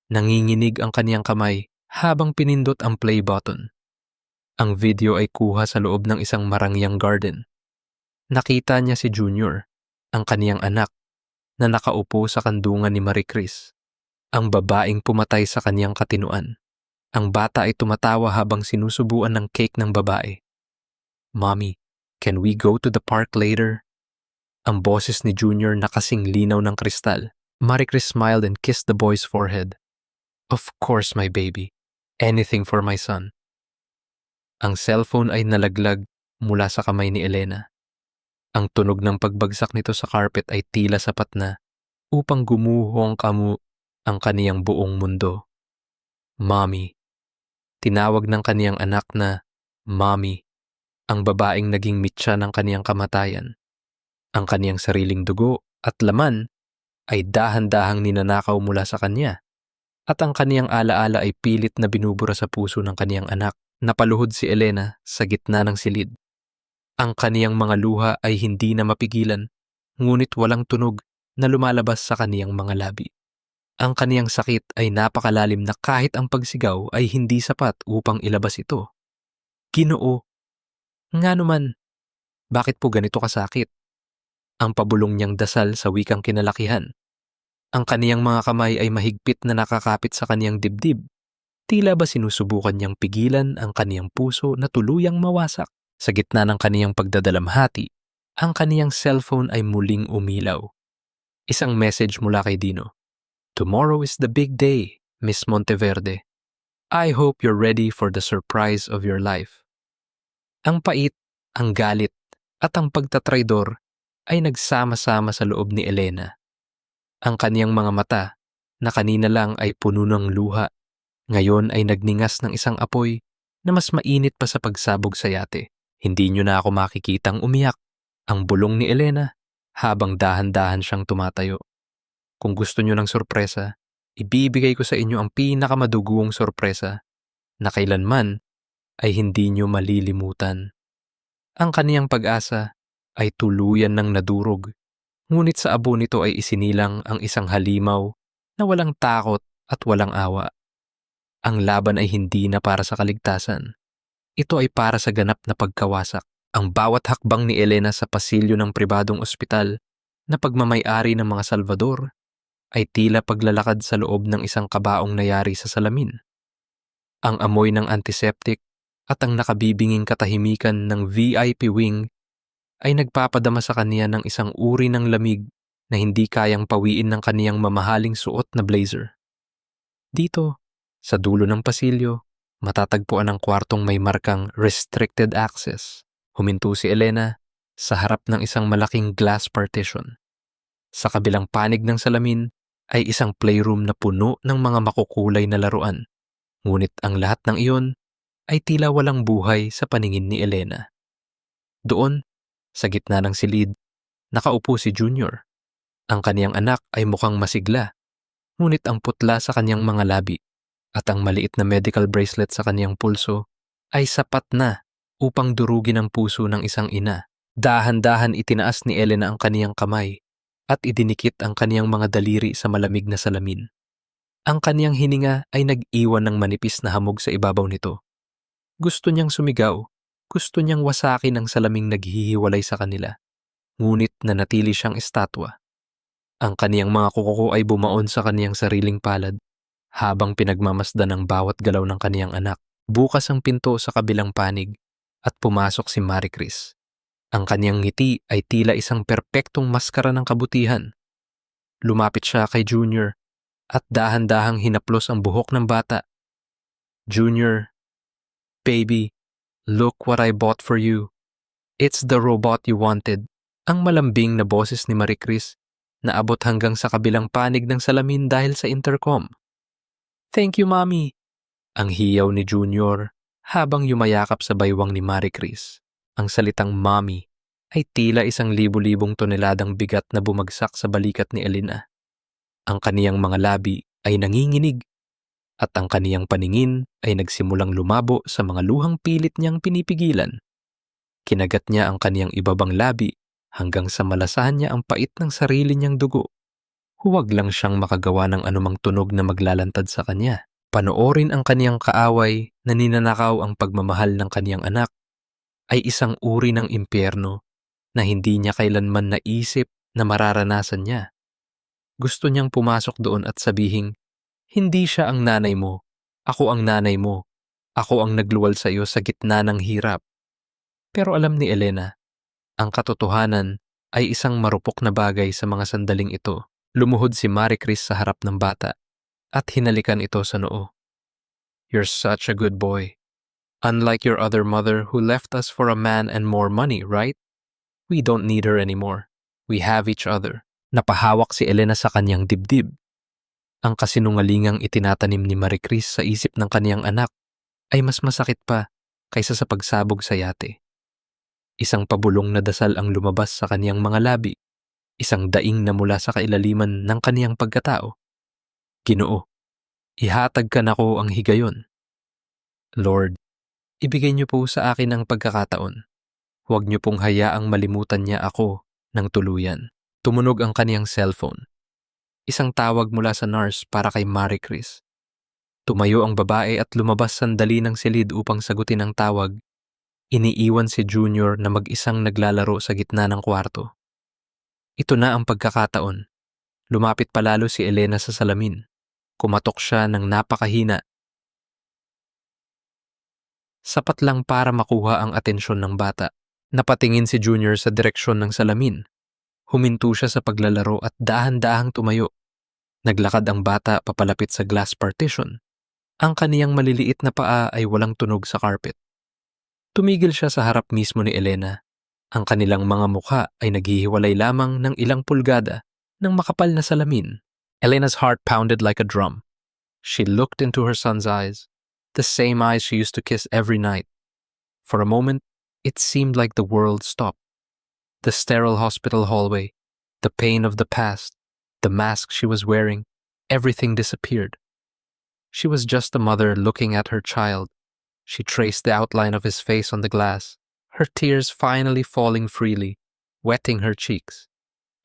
Nanginginig ang kaniyang kamay habang pinindot ang play button. Ang video ay kuha sa loob ng isang marangyang garden. Nakita niya si Junior, ang kaniyang anak, na nakaupo sa kandungan ni Marie Chris, ang babaeng pumatay sa kaniyang katinuan. Ang bata ay tumatawa habang sinusubuan ng cake ng babae. "Mommy, can we go to the park later?" Ang boses ni Junior na kasing linaw ng kristal. Marie Chris smiled and kissed the boy's forehead. "Of course, my baby. Anything for my son." Ang cellphone ay nalaglag mula sa kamay ni Elena. Ang tunog ng pagbagsak nito sa carpet ay tila sapat na upang gumuhong kamu ang kaniyang buong mundo. "Mommy." Tinawag ng kaniyang anak na Mommy, ang babaeng naging mitya ng kaniyang kamatayan. Ang kaniyang sariling dugo at laman ay dahan-dahang ninanakaw mula sa kanya, at ang kaniyang alaala ay pilit na binubura sa puso ng kaniyang anak. Napaluhod si Elena sa gitna ng silid. Ang kaniyang mga luha ay hindi na mapigilan, ngunit walang tunog na lumalabas sa kaniyang mga labi. Ang kaniyang sakit ay napakalalim na kahit ang pagsigaw ay hindi sapat upang ilabas ito. "Ginoo, nga naman, bakit po ganito kasakit?" Ang pabulong niyang dasal sa wikang kinalakihan. Ang kaniyang mga kamay ay mahigpit na nakakapit sa kaniyang dibdib. Tila ba sinusubukan niyang pigilan ang kaniyang puso na tuluyang mawasak. Sa gitna ng kaniyang pagdadalamhati, ang kaniyang cellphone ay muling umilaw. Isang message mula kay Dino. "Tomorrow is the big day, Miss Monteverde. I hope you're ready for the surprise of your life." Ang pait, ang galit, at ang pagtatraidor ay nagsama-sama sa loob ni Elena. Ang kaniyang mga mata, na kanina lang ay puno ng luha, ngayon ay nagningas ng isang apoy na mas mainit pa sa pagsabog sa yate. "Hindi niyo na ako makikitang umiyak," ang bulong ni Elena habang dahan-dahan siyang tumatayo. "Kung gusto niyo ng sorpresa, ibibigay ko sa inyo ang pinakamaduguong sorpresa na kailanman ay hindi niyo malilimutan." Ang kaniyang pag-asa ay tuluyan ng nadurog, ngunit sa abo nito ay isinilang ang isang halimaw na walang takot at walang awa. Ang laban ay hindi na para sa kaligtasan. Ito ay para sa ganap na pagkawasak. Ang bawat hakbang ni Elena sa pasilyo ng pribadong ospital na pagmamay-ari ng mga Salvador ay tila paglalakad sa loob ng isang kabaong nayari sa salamin. Ang amoy ng antiseptic at ang nakabibinging katahimikan ng VIP wing ay nagpapadama sa kanya ng isang uri ng lamig na hindi kayang pawiin ng kaniyang mamahaling suot na blazer. Dito, sa dulo ng pasilyo, matatagpuan ang kwartong may markang restricted access. Huminto si Elena sa harap ng isang malaking glass partition. Sa kabilang panig ng salamin ay isang playroom na puno ng mga makukulay na laruan. Ngunit ang lahat ng iyon ay tila walang buhay sa paningin ni Elena. Doon, sa gitna ng silid, nakaupo si Junior. Ang kaniyang anak ay mukhang masigla, ngunit ang putla sa kaniyang mga labi at ang maliit na medical bracelet sa kaniyang pulso ay sapat na upang durugin ang puso ng isang ina. Dahan-dahan itinaas ni Elena ang kaniyang kamay at idinikit ang kaniyang mga daliri sa malamig na salamin. Ang kaniyang hininga ay nag-iwan ng manipis na hamog sa ibabaw nito. Gusto niyang sumigaw, gusto niyang wasakin ang salaming naghihiwalay sa kanila, ngunit nanatili siyang estatwa. Ang kaniyang mga kuko ay bumaon sa kaniyang sariling palad habang pinagmamasdan ang bawat galaw ng kaniyang anak. Bukas ang pinto sa kabilang panig at pumasok si Marie Chris. Ang kaniyang ngiti ay tila isang perpektong maskara ng kabutihan. Lumapit siya kay Junior at dahan-dahang hinaplos ang buhok ng bata. Junior, baby, look what I bought for you. It's the robot you wanted. Ang malambing na boses ni Marie Chris na abot hanggang sa kabilang panig ng salamin dahil sa intercom. Thank you, Mommy. Ang hiyaw ni Junior habang yumayakap sa baywang ni Marie Chris. Ang salitang mommy ay tila 1,000,000 toneladang bigat na bumagsak sa balikat ni Elena. Ang kaniyang mga labi ay nanginginig at ang kaniyang paningin ay nagsimulang lumabo sa mga luhang pilit niyang pinipigilan. Kinagat niya ang kaniyang ibabang labi hanggang sa malasahan niya ang pait ng sarili niyang dugo. Huwag lang siyang makagawa ng anumang tunog na maglalantad sa kanya. Panoorin ang kaniyang kaaway na ninanakaw ang pagmamahal ng kaniyang anak ay isang uri ng impyerno na hindi niya kailanman naisip na mararanasan niya. Gusto niyang pumasok doon at sabihing, hindi siya ang nanay mo, ako ang nanay mo, ako ang nagluwal sa iyo sa gitna ng hirap. Pero alam ni Elena, ang katotohanan ay isang marupok na bagay sa mga sandaling ito. Lumuhod si Marie Chris sa harap ng bata at hinalikan ito sa noo. You're such a good boy. Unlike your other mother who left us for a man and more money, right? We don't need her anymore. We have each other. Napahawak si Elena sa kanyang dibdib. Ang kasinungalingang itinatanim ni Marie Chris sa isip ng kaniyang anak ay mas masakit pa kaysa sa pagsabog sa yate. Isang pabulong na dasal ang lumabas sa kaniyang mga labi, isang daing na mula sa kailaliman ng kaniyang pagkatao. Ginoo, ihatag ka nako ang higayon. Lord, ibigay niyo po sa akin ang pagkakataon. Huwag niyo pong hayaang malimutan niya ako ng tuluyan. Tumunog ang kaniyang cellphone. Isang tawag mula sa nurse para kay Marie Chris. Tumayo ang babae at lumabas sandali ng silid upang sagutin ang tawag. Iniiwan si Junior na mag-isang naglalaro sa gitna ng kwarto. Ito na ang pagkakataon. Lumapit palalo si Elena sa salamin. Kumatok siya ng napakahina. Sapat lang para makuha ang atensyon ng bata. Napatingin si Junior sa direksyon ng salamin. Huminto siya sa paglalaro at dahan-dahang tumayo. Naglakad ang bata papalapit sa glass partition. Ang kaniyang maliliit na paa ay walang tunog sa carpet. Tumigil siya sa harap mismo ni Elena. Ang kanilang mga mukha ay naghihiwalay lamang ng ilang pulgada ng makapal na salamin. Elena's heart pounded like a drum. She looked into her son's eyes, the same eyes she used to kiss every night. For a moment, it seemed like the world stopped. The sterile hospital hallway, the pain of the past, the mask she was wearing, everything disappeared. She was just a mother looking at her child. She traced the outline of his face on the glass, her tears finally falling freely, wetting her cheeks.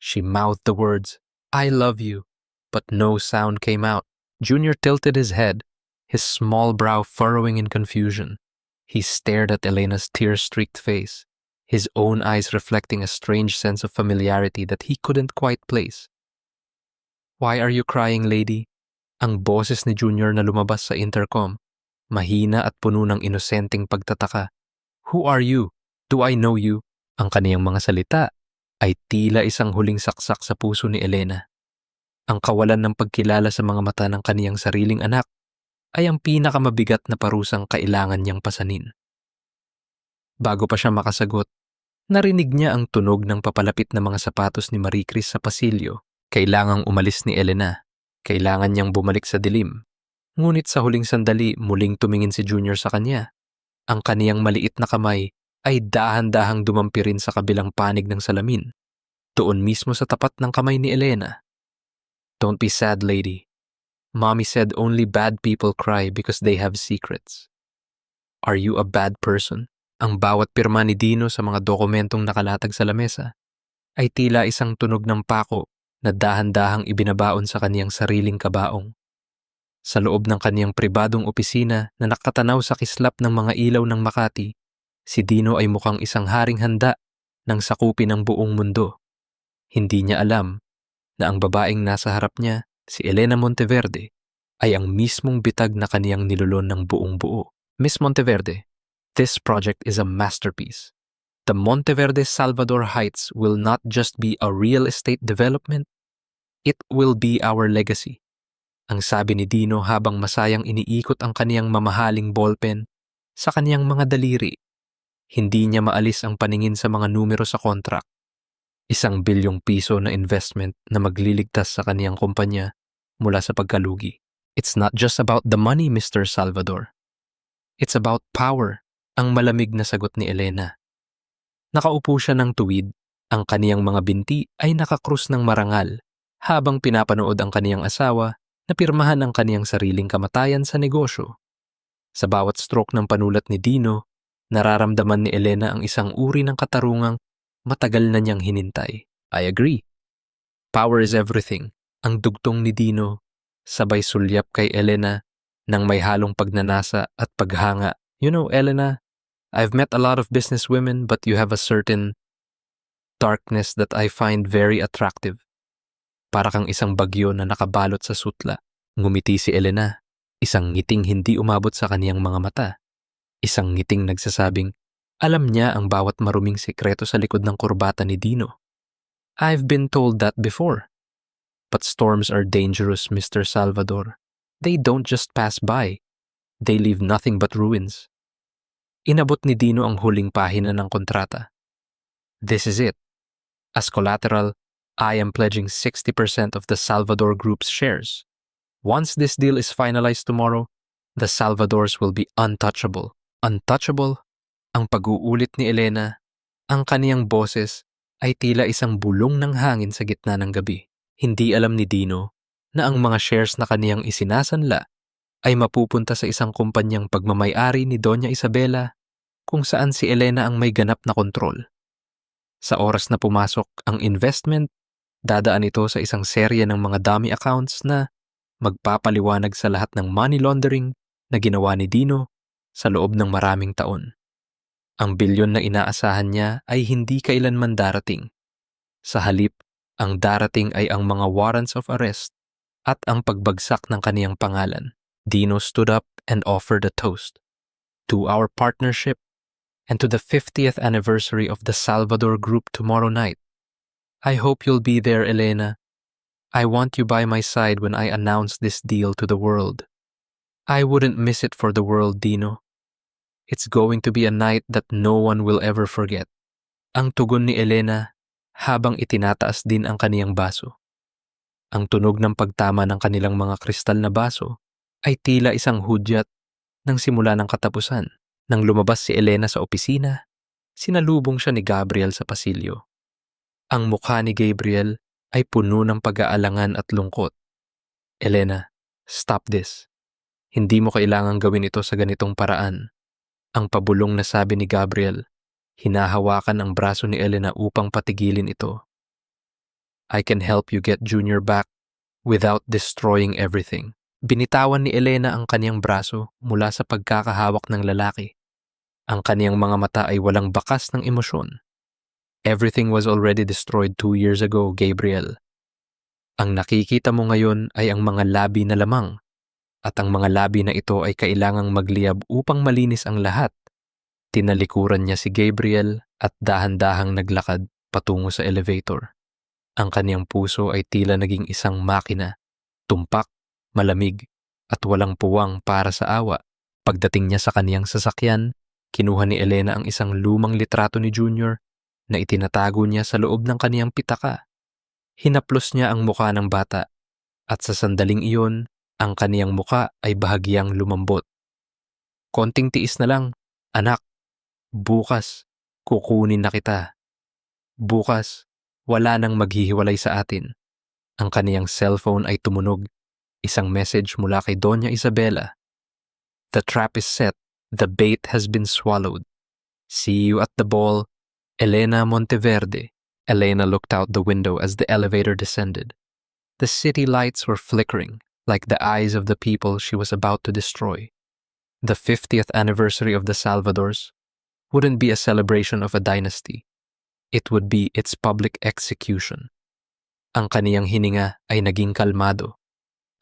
She mouthed the words, "I love you," but no sound came out. Junior tilted his head, his small brow furrowing in confusion. He stared at Elena's tear-streaked face, his own eyes reflecting a strange sense of familiarity that he couldn't quite place. "Why are you crying, lady?" Ang boses ni Junior na lumabas sa intercom, mahina at puno ng inosenteng pagtataka. "Who are you? Do I know you?" Ang kaniyang mga salita ay tila isang huling saksak sa puso ni Elena. Ang kawalan ng pagkilala sa mga mata ng kaniyang sariling anak ay ang pinakamabigat na parusang kailangan niyang pasanin. Bago pa siya makasagot, narinig niya ang tunog ng papalapit na mga sapatos ni Marie Chris sa pasilyo. Kailangang umalis ni Elena. Kailangan niyang bumalik sa dilim. Ngunit sa huling sandali, muling tumingin si Junior sa kanya. Ang kaniyang maliit na kamay ay dahan-dahang dumampi rin sa kabilang panig ng salamin. Doon mismo sa tapat ng kamay ni Elena. "Don't be sad, lady. Mommy said only bad people cry because they have secrets. Are you a bad person?" Ang bawat pirma ni Dino sa mga dokumentong nakalatag sa lamesa ay tila isang tunog ng pako na dahan-dahang ibinabaon sa kaniyang sariling kabaong. Sa loob ng kaniyang pribadong opisina na nakatanaw sa kislap ng mga ilaw ng Makati, si Dino ay mukhang isang haring handa ng sakupin ng buong mundo. Hindi niya alam na ang babaeng nasa harap niya, si Elena Monteverde, ay ang mismong bitag na kaniyang nilulon ng buong buo. "Miss Monteverde, this project is a masterpiece. The Monteverde Salvador Heights will not just be a real estate development, it will be our legacy." Ang sabi ni Dino habang masayang iniikot ang kaniyang mamahaling ballpen sa kaniyang mga daliri. Hindi niya maalis ang paningin sa mga numero sa contract. ₱1 bilyong na investment na magliligtas sa kaniyang kumpanya mula sa pagkalugi. "It's not just about the money, Mr. Salvador. It's about power," ang malamig na sagot ni Elena. Nakaupo siya ng tuwid, ang kaniyang mga binti ay nakakrus ng marangal habang pinapanood ang kaniyang asawa na pirmahan ang kaniyang sariling kamatayan sa negosyo. Sa bawat stroke ng panulat ni Dino, nararamdaman ni Elena ang isang uri ng katarungang matagal na niyang hinintay. "I agree. Power is everything." Ang dugtong ni Dino, sabay sulyap kay Elena nang may halong pagnanasa at paghanga. "You know, Elena, I've met a lot of business women, but you have a certain darkness that I find very attractive." Para kang isang bagyo na nakabalot sa sutla. Ngumiti si Elena, isang ngiting hindi umabot sa kaniyang mga mata. Isang ngiting nagsasabing, alam niya ang bawat maruming sekreto sa likod ng kurbata ni Dino. "I've been told that before. But storms are dangerous, Mr. Salvador. They don't just pass by. They leave nothing but ruins." Inabot ni Dino ang huling pahina ng kontrata. "This is it. As collateral, I am pledging 60% of the Salvador Group's shares. Once this deal is finalized tomorrow, the Salvadors will be untouchable." "Untouchable?" Ang pag-uulit ni Elena, ang kaniyang boses ay tila isang bulong ng hangin sa gitna ng gabi. Hindi alam ni Dino na ang mga shares na kaniyang isinasanla ay mapupunta sa isang kumpanyang pagmamay-ari ni Doña Isabela kung saan si Elena ang may ganap na kontrol. Sa oras na pumasok ang investment, dadaan ito sa isang serye ng mga dummy accounts na magpapaliwanag sa lahat ng money laundering na ginawa ni Dino sa loob ng maraming taon. Ang bilyon na inaasahan niya ay hindi kailanman darating. Sa halip, ang darating ay ang mga warrants of arrest at ang pagbagsak ng kaniyang pangalan. Dino stood up and offered a toast. "To our partnership and to the 50th anniversary of the Salvador Group tomorrow night. I hope you'll be there, Elena. I want you by my side when I announce this deal to the world. I wouldn't miss it for the world, Dino. It's going to be a night that no one will ever forget." Ang tugon ni Elena habang itinataas din ang kaniyang baso. Ang tunog ng pagtama ng kanilang mga kristal na baso ay tila isang hudyat ng simula ng katapusan. Nang lumabas si Elena sa opisina, sinalubong siya ni Gabriel sa pasilyo. Ang mukha ni Gabriel ay puno ng pag-aalangan at lungkot. "Elena, stop this. Hindi mo kailangang gawin ito sa ganitong paraan." Ang pabulong na sabi ni Gabriel, hinahawakan ang braso ni Elena upang patigilin ito. "I can help you get Junior back without destroying everything." Binitawan ni Elena ang kaniyang braso mula sa pagkakahawak ng lalaki. Ang kaniyang mga mata ay walang bakas ng emosyon. Everything was already destroyed 2 years ago, Gabriel. Ang nakikita mo ngayon ay ang mga labi na lamang, at ang mga labi na ito ay kailangang magliyab upang malinis ang lahat. Tinalikuran niya si Gabriel at dahan-dahang naglakad patungo sa elevator. Ang kaniyang puso ay tila naging isang makina, tumpak, malamig, at walang puwang para sa awa. Pagdating niya sa kaniyang sasakyan, kinuha ni Elena ang isang lumang litrato ni Junior na itinatago niya sa loob ng kaniyang pitaka. Hinaplos niya ang muka ng bata at sa sandaling iyon, ang kaniyang muka ay bahagyang lumambot. Konting tiis na lang, anak. Bukas, kukunin na kita. Bukas, wala nang maghihiwalay sa atin. Ang kaniyang cellphone ay tumunog. Isang message mula kay Doña Isabela. The trap is set. The bait has been swallowed. See you at the ball, Elena Monteverde. Elena looked out the window as the elevator descended. The city lights were flickering, like the eyes of the people she was about to destroy. The 50th anniversary of the Salvadors wouldn't be a celebration of a dynasty. It would be its public execution. Ang kaniyang hininga ay naging kalmado.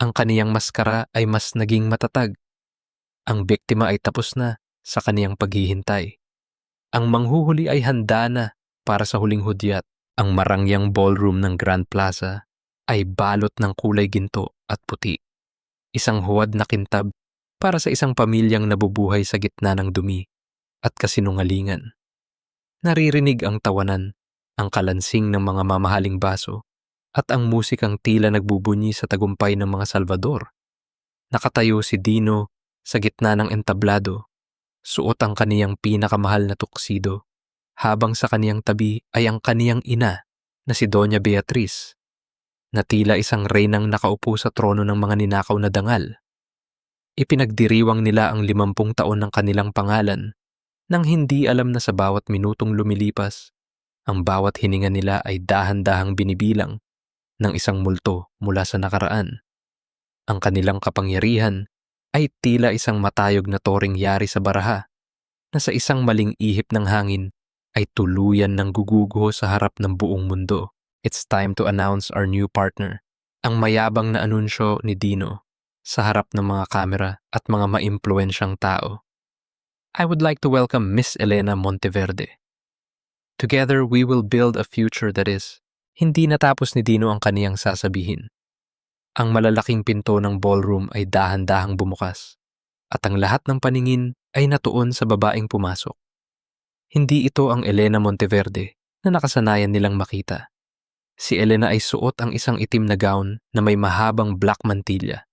Ang kaniyang maskara ay mas naging matatag. Ang biktima ay tapos na sa kaniyang paghihintay. Ang manghuhuli ay handa na para sa huling hudyat. Ang marangyang ballroom ng Grand Plaza ay balot ng kulay ginto at puti. Isang huwad na kintab para sa isang pamilyang nabubuhay sa gitna ng dumi at kasinungalingan. Naririnig ang tawanan, ang kalansing ng mga mamahaling baso, at ang musikang tila nagbubunyi sa tagumpay ng mga Salvador. Nakatayo si Dino sa gitna ng entablado, suot ang kaniyang pinakamahal na tuksido, habang sa kaniyang tabi ay ang kaniyang ina na si Doña Beatriz, na tila isang reynang nakaupo sa trono ng mga ninakaw na dangal. Ipinagdiriwang nila ang 50 taon ng kanilang pangalan nang hindi alam na sa bawat minutong lumilipas, ang bawat hininga nila ay dahan-dahang binibilang ng isang multo mula sa nakaraan. Ang kanilang kapangyarihan ay tila isang matayog na toring yari sa baraha na sa isang maling ihip ng hangin ay tuluyan ng gugugo sa harap ng buong mundo. It's time to announce our new partner. Ang mayabang na anunsyo ni Dino sa harap ng mga kamera at mga maimpluwensyang tao. I would like to welcome Miss Elena Monteverde. Together, we will build a future that is. Hindi natapos ni Dino ang kaniyang sasabihin. Ang malalaking pinto ng ballroom ay dahan-dahang bumukas at ang lahat ng paningin ay natuon sa babaeng pumasok. Hindi ito ang Elena Monteverde na nakasanayan nilang makita. Si Elena ay suot ang isang itim na gown na may mahabang black mantilla,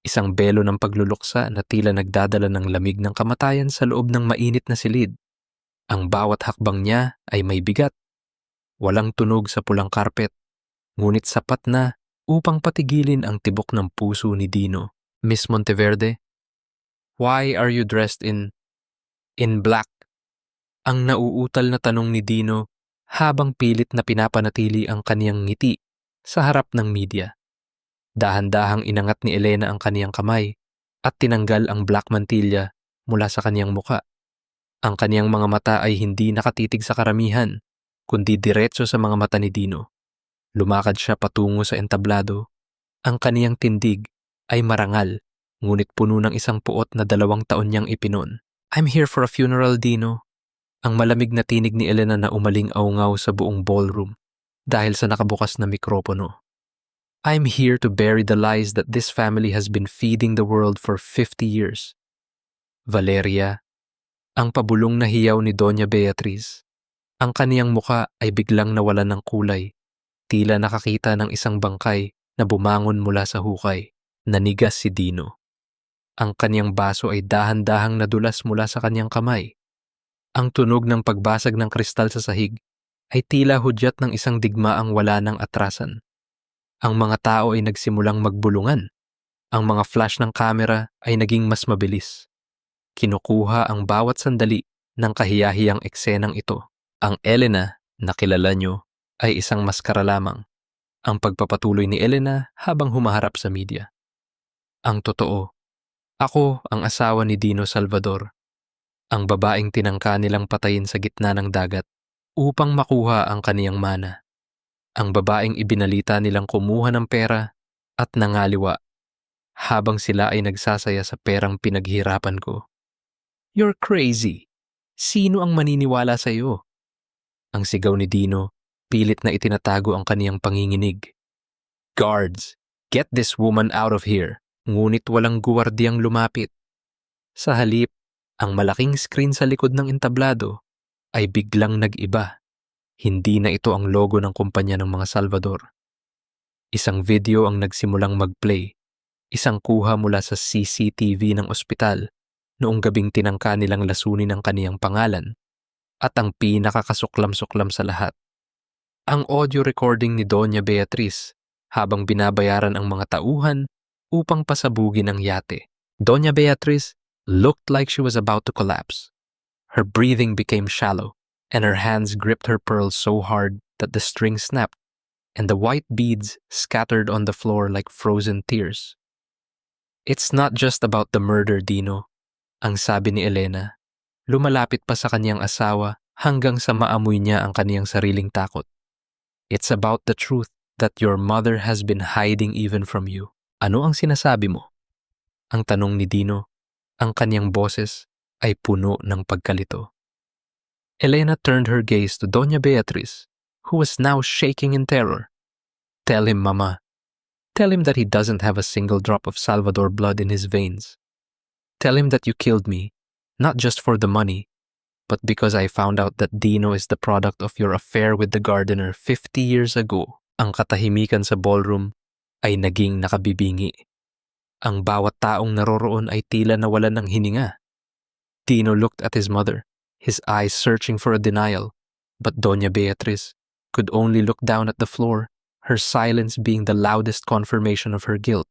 isang belo ng pagluluksa na tila nagdadala ng lamig ng kamatayan sa loob ng mainit na silid. Ang bawat hakbang niya ay may bigat. Walang tunog sa pulang karpet, ngunit sapat na upang patigilin ang tibok ng puso ni Dino. Miss Monteverde, why are you dressed in black? Ang nauutal na tanong ni Dino habang pilit na pinapanatili ang kaniyang ngiti sa harap ng media. Dahan-dahang inangat ni Elena ang kaniyang kamay at tinanggal ang black mantilla mula sa kaniyang muka. Ang kaniyang mga mata ay hindi nakatitig sa karamihan, kundi diretso sa mga mata ni Dino. Lumakad siya patungo sa entablado. Ang kaniyang tindig ay marangal, ngunit puno ng isang puot na 2 taon niyang ipinon. I'm here for a funeral, Dino. Ang malamig na tinig ni Elena na umaling-aungaw sa buong ballroom dahil sa nakabukas na mikropono. I'm here to bury the lies that this family has been feeding the world for 50 years. Valeria, ang pabulong na hiyaw ni Doña Beatriz. Ang kaniyang muka ay biglang nawalan ng kulay, tila nakakita ng isang bangkay na bumangon mula sa hukay. Nanigas si Dino. Ang kaniyang baso ay dahan-dahang nadulas mula sa kaniyang kamay. Ang tunog ng pagbasag ng kristal sa sahig ay tila hudyat ng isang digmaang wala ng atrasan. Ang mga tao ay nagsimulang magbulungan. Ang mga flash ng kamera ay naging mas mabilis. Kinukuha ang bawat sandali ng kahiyahiyang eksenang ito. Ang Elena na kilala nyo ay isang maskara lamang. Ang pagpapatuloy ni Elena habang humaharap sa media. Ang totoo, ako ang asawa ni Dino Salvador. Ang babaeng tinangka nilang patayin sa gitna ng dagat upang makuha ang kaniyang mana. Ang babaeng ibinalita nilang kumuha ng pera at nangaliwa habang sila ay nagsasaya sa perang pinaghirapan ko. "You're crazy! Sino ang maniniwala sa iyo?" Ang sigaw ni Dino, pilit na itinatago ang kaniyang panginginig. "Guards, get this woman out of here!" Ngunit walang guwardiyang lumapit. Sa halip, ang malaking screen sa likod ng entablado ay biglang nag-iba. Hindi na ito ang logo ng kumpanya ng mga Salvador. Isang video ang nagsimulang mag-play, isang kuha mula sa CCTV ng ospital noong gabing tinangka nilang lasunin ang kaniyang pangalan, at ang pinakakasuklam-suklam sa lahat, ang audio recording ni Doña Beatriz habang binabayaran ang mga tauhan upang pasabugin ang yate. Doña Beatriz looked like she was about to collapse. Her breathing became shallow, and her hands gripped her pearls so hard that the string snapped, and the white beads scattered on the floor like frozen tears. "It's not just about the murder, Dino," ang sabi ni Elena. Lumalapit pa sa kaniyang asawa hanggang sa maamoy niya ang kaniyang sariling takot. "It's about the truth that your mother has been hiding even from you." "Ano ang sinasabi mo?" ang tanong ni Dino. Ang kaniyang boses ay puno ng pagkalito. Elena turned her gaze to Doña Beatriz, who was now shaking in terror. "Tell him, Mama. Tell him that he doesn't have a single drop of Salvador blood in his veins. Tell him that you killed me, not just for the money, but because I found out that Dino is the product of your affair with the gardener 50 years ago." Ang katahimikan sa ballroom ay naging nakabibingi. Ang bawat taong naroroon ay tila nawalan ng hininga. Dino looked at his mother, his eyes searching for a denial, but Doña Beatriz could only look down at the floor, her silence being the loudest confirmation of her guilt.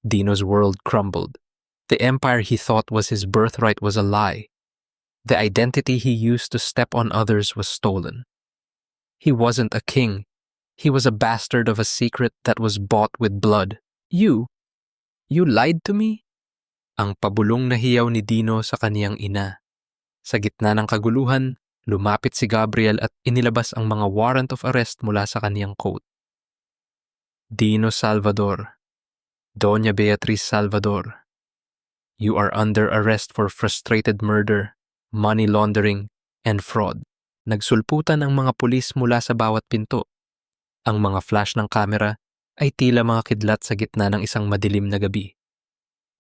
Dino's world crumbled. The empire he thought was his birthright was a lie. The identity he used to step on others was stolen. He wasn't a king. He was a bastard of a secret that was bought with blood. You lied to me?" Ang pabulong na hiyaw ni Dino sa kaniyang ina. Sa gitna ng kaguluhan, lumapit si Gabriel at inilabas ang mga warrant of arrest mula sa kaniyang coat. "Dino Salvador, Doña Beatriz Salvador, you are under arrest for frustrated murder, money laundering, and fraud." Nagsulputan ang mga pulis mula sa bawat pinto. Ang mga flash ng kamera ay tila mga kidlat sa gitna ng isang madilim na gabi.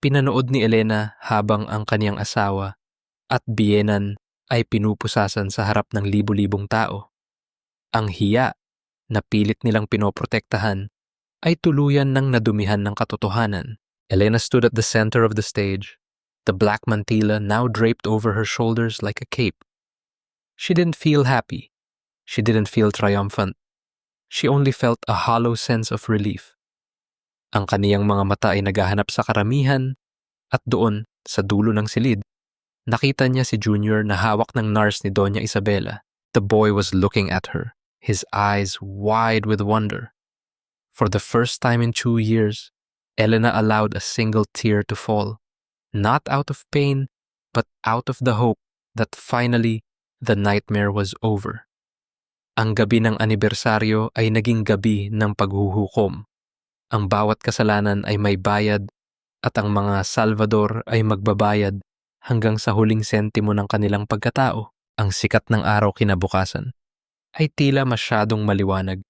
Pinanood ni Elena habang ang kaniyang asawa at biyenan ay pinupusasan sa harap ng libu-libong tao. Ang hiya na pilit nilang pinoprotektahan ay tuluyan ng nadumihan ng katotohanan. Elena stood at the center of the stage, the black mantilla now draped over her shoulders like a cape. She didn't feel happy. She didn't feel triumphant. She only felt a hollow sense of relief. Ang kaniyang mga mata ay naghahanap sa karamihan, at doon, sa dulo ng silid, nakita niya si Junior na hawak ng nurse ni Doña Isabela. The boy was looking at her, his eyes wide with wonder. For the first time in 2 years, Elena allowed a single tear to fall, not out of pain, but out of the hope that finally the nightmare was over. Ang gabi ng anibersaryo ay naging gabi ng paghuhukom. Ang bawat kasalanan ay may bayad, at ang mga Salvador ay magbabayad hanggang sa huling sentimo ng kanilang pagkatao. Ang sikat ng araw kinabukasan ay tila masyadong maliwanag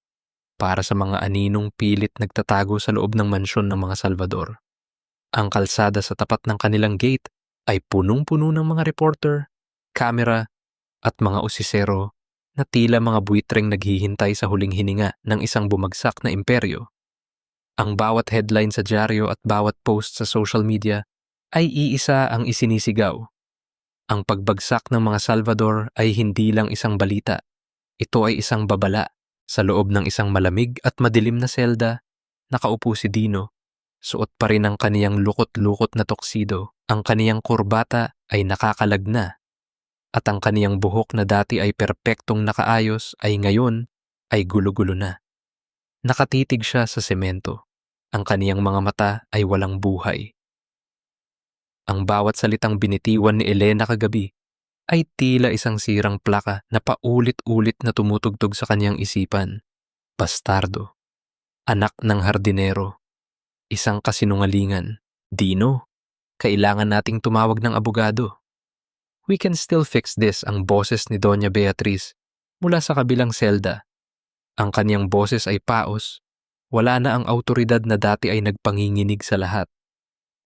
para sa mga aninong pilit nagtatago sa loob ng mansyon ng mga Salvador. Ang kalsada sa tapat ng kanilang gate ay punong-puno ng mga reporter, kamera, at mga usisero na tila mga buitreng naghihintay sa huling hininga ng isang bumagsak na imperyo. Ang bawat headline sa dyaryo at bawat post sa social media ay iisa ang isinisigaw. Ang pagbagsak ng mga Salvador ay hindi lang isang balita. Ito ay isang babala. Sa loob ng isang malamig at madilim na selda, nakaupo si Dino. Suot pa rin ang kaniyang lukot-lukot na tuxedo. Ang kaniyang kurbata ay nakakalag na. At ang kaniyang buhok na dati ay perpektong nakaayos ay ngayon ay gulo-gulo na. Nakatitig siya sa semento. Ang kaniyang mga mata ay walang buhay. Ang bawat salitang binitiwan ni Elena kagabi ay tila isang sirang plaka na paulit-ulit na tumutugtog sa kanyang isipan. Bastardo, anak ng hardinero, isang kasinungalingan. Dino, kailangan nating tumawag ng abogado. We can still fix this, ang boses ni Doña Beatriz mula sa kabilang selda. Ang kanyang boses ay paos. Wala na ang autoridad na dati ay nagpanginginig sa lahat.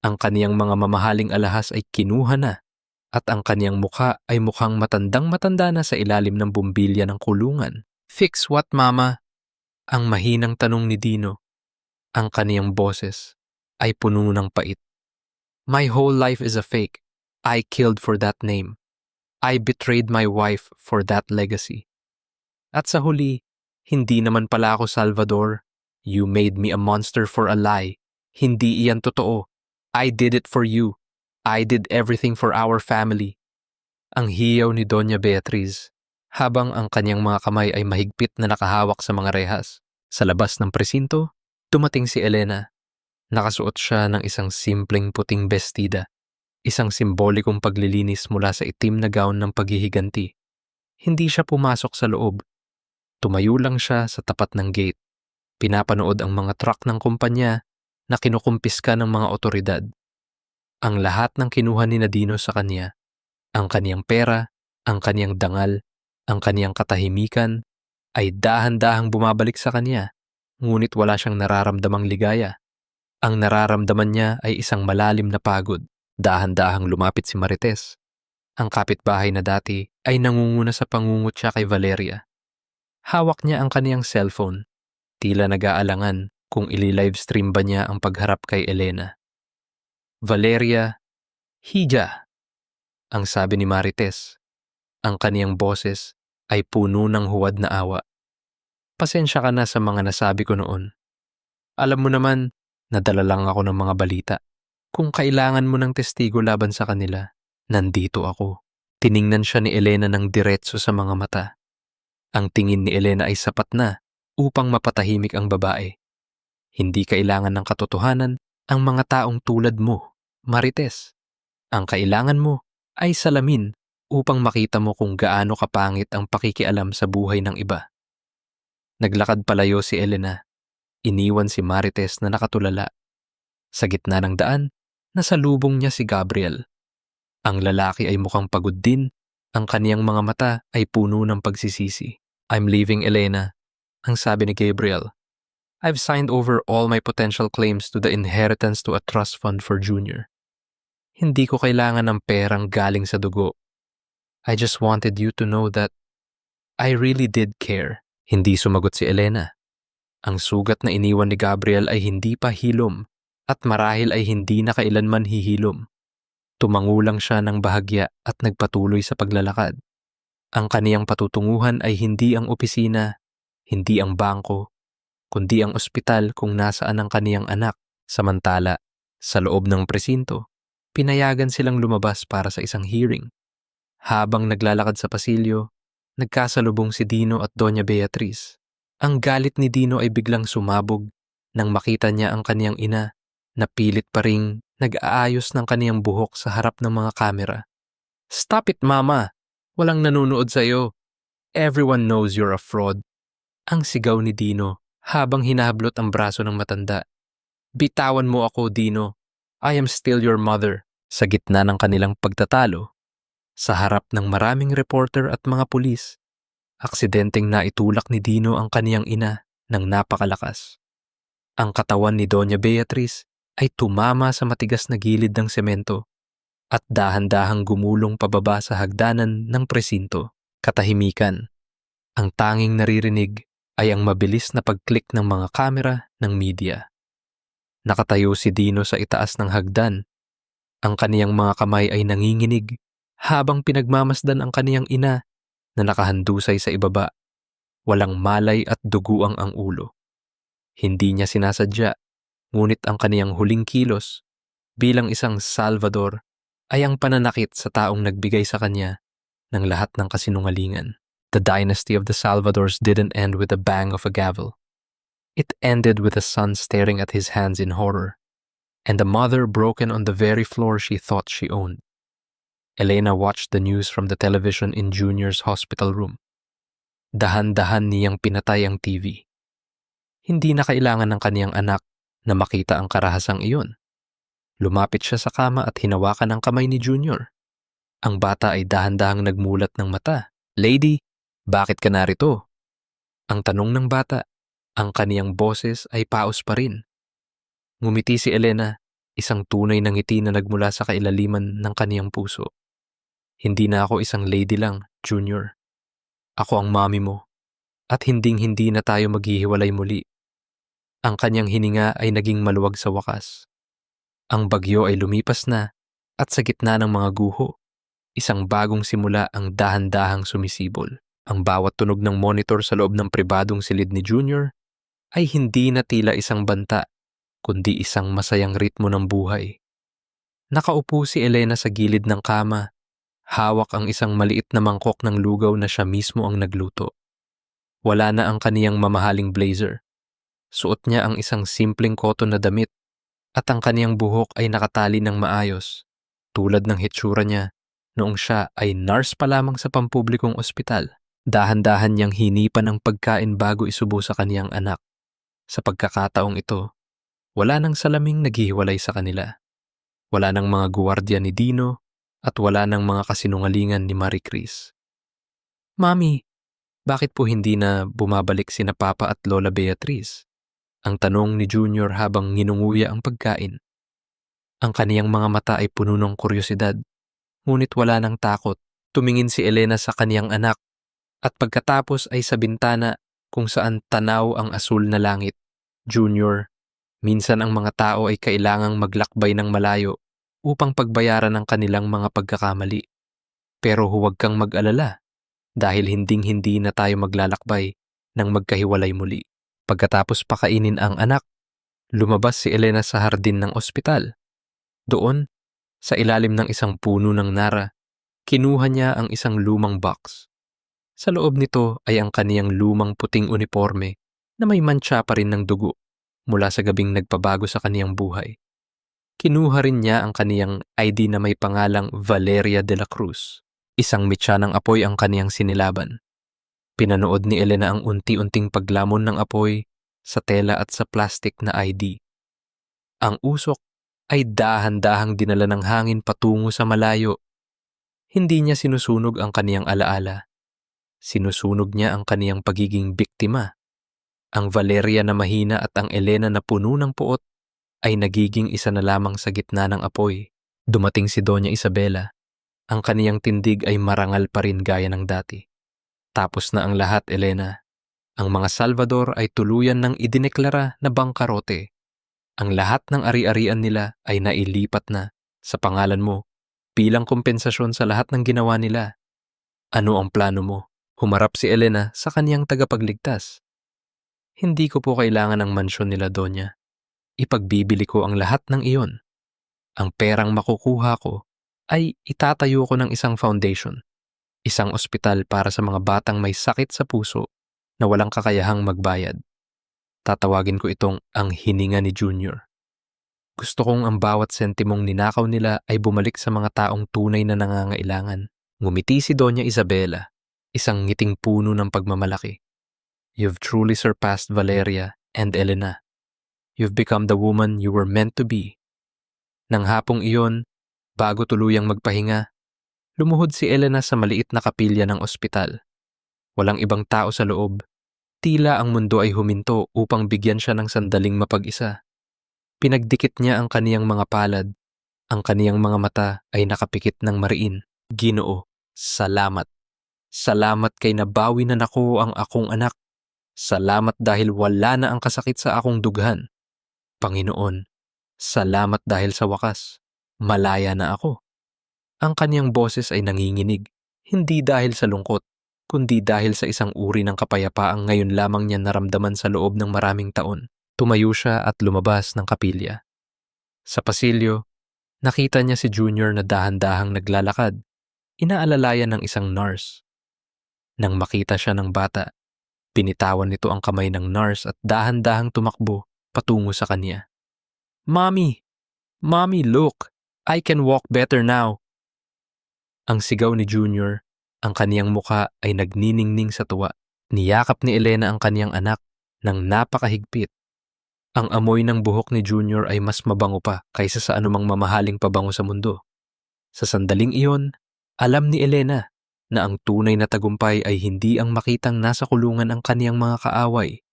Ang kaniyang mga mamahaling alahas ay kinuha na at ang kaniyang mukha ay mukhang matandang-matanda na sa ilalim ng bumbilya ng kulungan. Fix what, mama? Ang mahinang tanong ni Dino. Ang kaniyang boses ay puno ng pait. My whole life is a fake. I killed for that name. I betrayed my wife for that legacy. At sa huli, hindi naman pala ako Salvador. You made me a monster for a lie. Hindi iyan totoo. I did it for you. I did everything for our family. Ang hiyaw ni Doña Beatriz, habang ang kanyang mga kamay ay mahigpit na nakahawak sa mga rehas. Sa labas ng presinto, dumating si Elena. Nakasuot siya ng isang simpleng puting bestida, isang simbolikong paglilinis mula sa itim na gown ng paghihiganti. Hindi siya pumasok sa loob. Tumayo lang siya sa tapat ng gate. Pinapanood ang mga truck ng kumpanya na kinukumpiska ng mga otoridad. Ang lahat ng kinuha ni Dino sa kanya, ang kaniyang pera, ang kaniyang dangal, ang kaniyang katahimikan, ay dahan-dahang bumabalik sa kanya, ngunit wala siyang nararamdamang ligaya. Ang nararamdaman niya ay isang malalim na pagod. Dahan-dahang lumapit si Marites. Ang kapitbahay na dati ay nangunguna sa pangungutya kay Valeria. Hawak niya ang kaniyang cellphone, tila nag-aalangan kung ili-livestream ba niya ang pagharap kay Elena. Valeria, hija, ang sabi ni Marites. Ang kaniyang boses ay puno ng huwad na awa. Pasensya ka na sa mga nasabi ko noon. Alam mo naman, nadala lang ako ng mga balita. Kung kailangan mo ng testigo laban sa kanila, nandito ako. Tiningnan siya ni Elena ng diretso sa mga mata. Ang tingin ni Elena ay sapat na upang mapatahimik ang babae. Hindi kailangan ng katotohanan ang mga taong tulad mo, Marites. Ang kailangan mo ay salamin upang makita mo kung gaano kapangit ang pakikialam sa buhay ng iba. Naglakad palayo si Elena. Iniwan si Marites na nakatulala. Sa gitna ng daan, nasalubong niya si Gabriel. Ang lalaki ay mukhang pagod din. Ang kaniyang mga mata ay puno ng pagsisisi. I'm leaving, Elena, ang sabi ni Gabriel. I've signed over all my potential claims to the inheritance to a trust fund for Junior. Hindi ko kailangan ng perang galing sa dugo. I just wanted you to know that I really did care. Hindi sumagot si Elena. Ang sugat na iniwan ni Gabriel ay hindi pa hilom at marahil ay hindi na kailanman hihilom. Tumangulang siya ng bahagya at nagpatuloy sa paglalakad. Ang kaniyang patutunguhan ay hindi ang opisina, hindi ang bangko, kundi ang ospital kung nasaan ang kaniyang anak. Samantala, sa loob ng presinto, pinayagan silang lumabas para sa isang hearing. Habang naglalakad sa pasilyo, nagkasalubong si Dino at Doña Beatriz. Ang galit ni Dino ay biglang sumabog nang makita niya ang kaniyang ina na pilit pa ring nag-aayos ng kaniyang buhok sa harap ng mga kamera. Stop it, Mama! Walang nanonood sa iyo. Everyone knows you're a fraud. Ang sigaw ni Dino habang hinahablot ang braso ng matanda. Bitawan mo ako, Dino. I am still your mother. Sa gitna ng kanilang pagtatalo, sa harap ng maraming reporter at mga pulis, aksidenteng naitulak ni Dino ang kaniyang ina ng napakalakas. Ang katawan ni Doña Beatriz ay tumama sa matigas na gilid ng semento at dahan-dahang gumulong pababa sa hagdanan ng presinto. Katahimikan. Ang tanging naririnig ay ang mabilis na pag-click ng mga kamera ng media. Nakatayo si Dino sa itaas ng hagdan. Ang kaniyang mga kamay ay nanginginig habang pinagmamasdan ang kaniyang ina na nakahandusay sa ibaba. Walang malay at duguang ang ulo. Hindi niya sinasadya, ngunit ang kaniyang huling kilos bilang isang Salvador ay ang pananakit sa taong nagbigay sa kanya ng lahat ng kasinungalingan. The dynasty of the Salvadors didn't end with the bang of a gavel. It ended with a son staring at his hands in horror and a mother broken on the very floor she thought she owned. Elena watched the news from the television in Junior's hospital room. Dahan-dahan niyang pinatay ang TV. Hindi na kailangan ng kaniyang anak na makita ang karahasang iyon. Lumapit siya sa kama at hinawakan ang kamay ni Junior. Ang bata ay dahan-dahang nagmulat ng mata. "Lady, bakit ka narito?" Ang tanong ng bata. Ang kaniyang boses ay paos pa rin. Ngumiti si Elena, isang tunay na ngiti na nagmula sa kailaliman ng kaniyang puso. "Hindi na ako isang lady lang, Junior. Ako ang mommy mo. At hinding-hindi na tayo maghihiwalay muli." Ang kanyang hininga ay naging maluwag sa wakas. Ang bagyo ay lumipas na at sa gitna ng mga guho, isang bagong simula ang dahan-dahang sumisibol. Ang bawat tunog ng monitor sa loob ng pribadong silid ni Junior ay hindi na tila isang banta, kundi isang masayang ritmo ng buhay. Nakaupo si Elena sa gilid ng kama, hawak ang isang maliit na mangkok ng lugaw na siya mismo ang nagluto. Wala na ang kaniyang mamahaling blazer. Suot niya ang isang simpleng cotton na damit at ang kaniyang buhok ay nakatali ng maayos, tulad ng hitsura niya noong siya ay nurse pa lamang sa pampublikong ospital. Dahan-dahan niyang hinipan ang pagkain bago isubo sa kaniyang anak. Sa pagkakataong ito, wala nang salaming naghihiwalay sa kanila. Wala nang mga guwardiya ni Dino at wala nang mga kasinungalingan ni Marie Chris. "Mami, bakit po hindi na bumabalik sina Papa at Lola Beatriz?" Ang tanong ni Junior habang nginunguya ang pagkain. Ang kaniyang mga mata ay puno ng kuryosidad, ngunit wala ng takot. Tumingin si Elena sa kaniyang anak at pagkatapos ay sa bintana kung saan tanaw ang asul na langit. "Junior, minsan ang mga tao ay kailangang maglakbay ng malayo upang pagbayaran ang kanilang mga pagkakamali. Pero huwag kang mag-alala dahil hinding-hindi na tayo maglalakbay nang magkahiwalay muli." Pagkatapos pakainin ang anak, lumabas si Elena sa hardin ng ospital. Doon, sa ilalim ng isang puno ng nara, kinuha niya ang isang lumang box. Sa loob nito ay ang kaniyang lumang puting uniforme na may mantsa pa rin ng dugo mula sa gabing nagpabago sa kaniyang buhay. Kinuha rin niya ang kaniyang ID na may pangalang Valeria de la Cruz. Isang mitya ng apoy ang kaniyang sinilaban. Pinanood ni Elena ang unti-unting paglamon ng apoy sa tela at sa plastic na ID. Ang usok ay dahan-dahang dinala ng hangin patungo sa malayo. Hindi niya sinusunog ang kaniyang alaala. Sinusunog niya ang kaniyang pagiging biktima. Ang Valeria na mahina at ang Elena na puno ng puot ay nagiging isa na lamang sa gitna ng apoy. Dumating si Doña Isabela. Ang kaniyang tindig ay marangal pa rin gaya ng dati. Tapos na ang lahat, Elena. Ang mga Salvador ay tuluyan ng idineklara na bangkarote. Ang lahat ng ari-arian nila ay nailipat na sa pangalan mo bilang kompensasyon sa lahat ng ginawa nila. Ano ang plano mo? Humarap si Elena sa kaniyang tagapagligtas. "Hindi ko po kailangan ng mansyon nila, Donya. Ipagbibili ko ang lahat ng iyon. Ang perang makukuha ko ay itatayo ko ng isang foundation. Isang ospital para sa mga batang may sakit sa puso na walang kakayahang magbayad. Tatawagin ko itong ang hininga ni Junior. Gusto kong ang bawat sentimong ninakaw nila ay bumalik sa mga taong tunay na nangangailangan." Ngumiti si Doña Isabela, isang ngiting puno ng pagmamalaki. "You've truly surpassed Valeria and Elena. You've become the woman you were meant to be." Nang hapong iyon, bago tuluyang magpahinga, lumuhod si Elena sa maliit na kapilya ng ospital. Walang ibang tao sa loob. Tila ang mundo ay huminto upang bigyan siya ng sandaling mapag-isa. Pinagdikit niya ang kaniyang mga palad. Ang kaniyang mga mata ay nakapikit ng mariin. "Ginoo, salamat. Salamat kay nabawi na nako ang akong anak. Salamat dahil wala na ang kasakit sa akong dughan. Panginoon, salamat dahil sa wakas, malaya na ako." Ang kaniyang boses ay nanginginig, hindi dahil sa lungkot, kundi dahil sa isang uri ng kapayapaang ngayon lamang niya naramdaman sa loob ng maraming taon. Tumayo siya at lumabas ng kapilya. Sa pasilyo, nakita niya si Junior na dahan-dahang naglalakad, inaalalayan ng isang nurse. Nang makita siya ng bata, binitawan nito ang kamay ng nurse at dahan-dahang tumakbo patungo sa kanya. "Mommy, Mommy, look! I can walk better now. Ang sigaw ni Junior, ang kaniyang muka ay nagniningning sa tuwa. Niyakap ni Elena ang kaniyang anak ng napakahigpit. Ang amoy ng buhok ni Junior ay mas mabango pa kaysa sa anumang mamahaling pabango sa mundo. Sa sandaling iyon, alam ni Elena na ang tunay na tagumpay ay hindi ang makitang nasa kulungan ang kaniyang mga kaaway,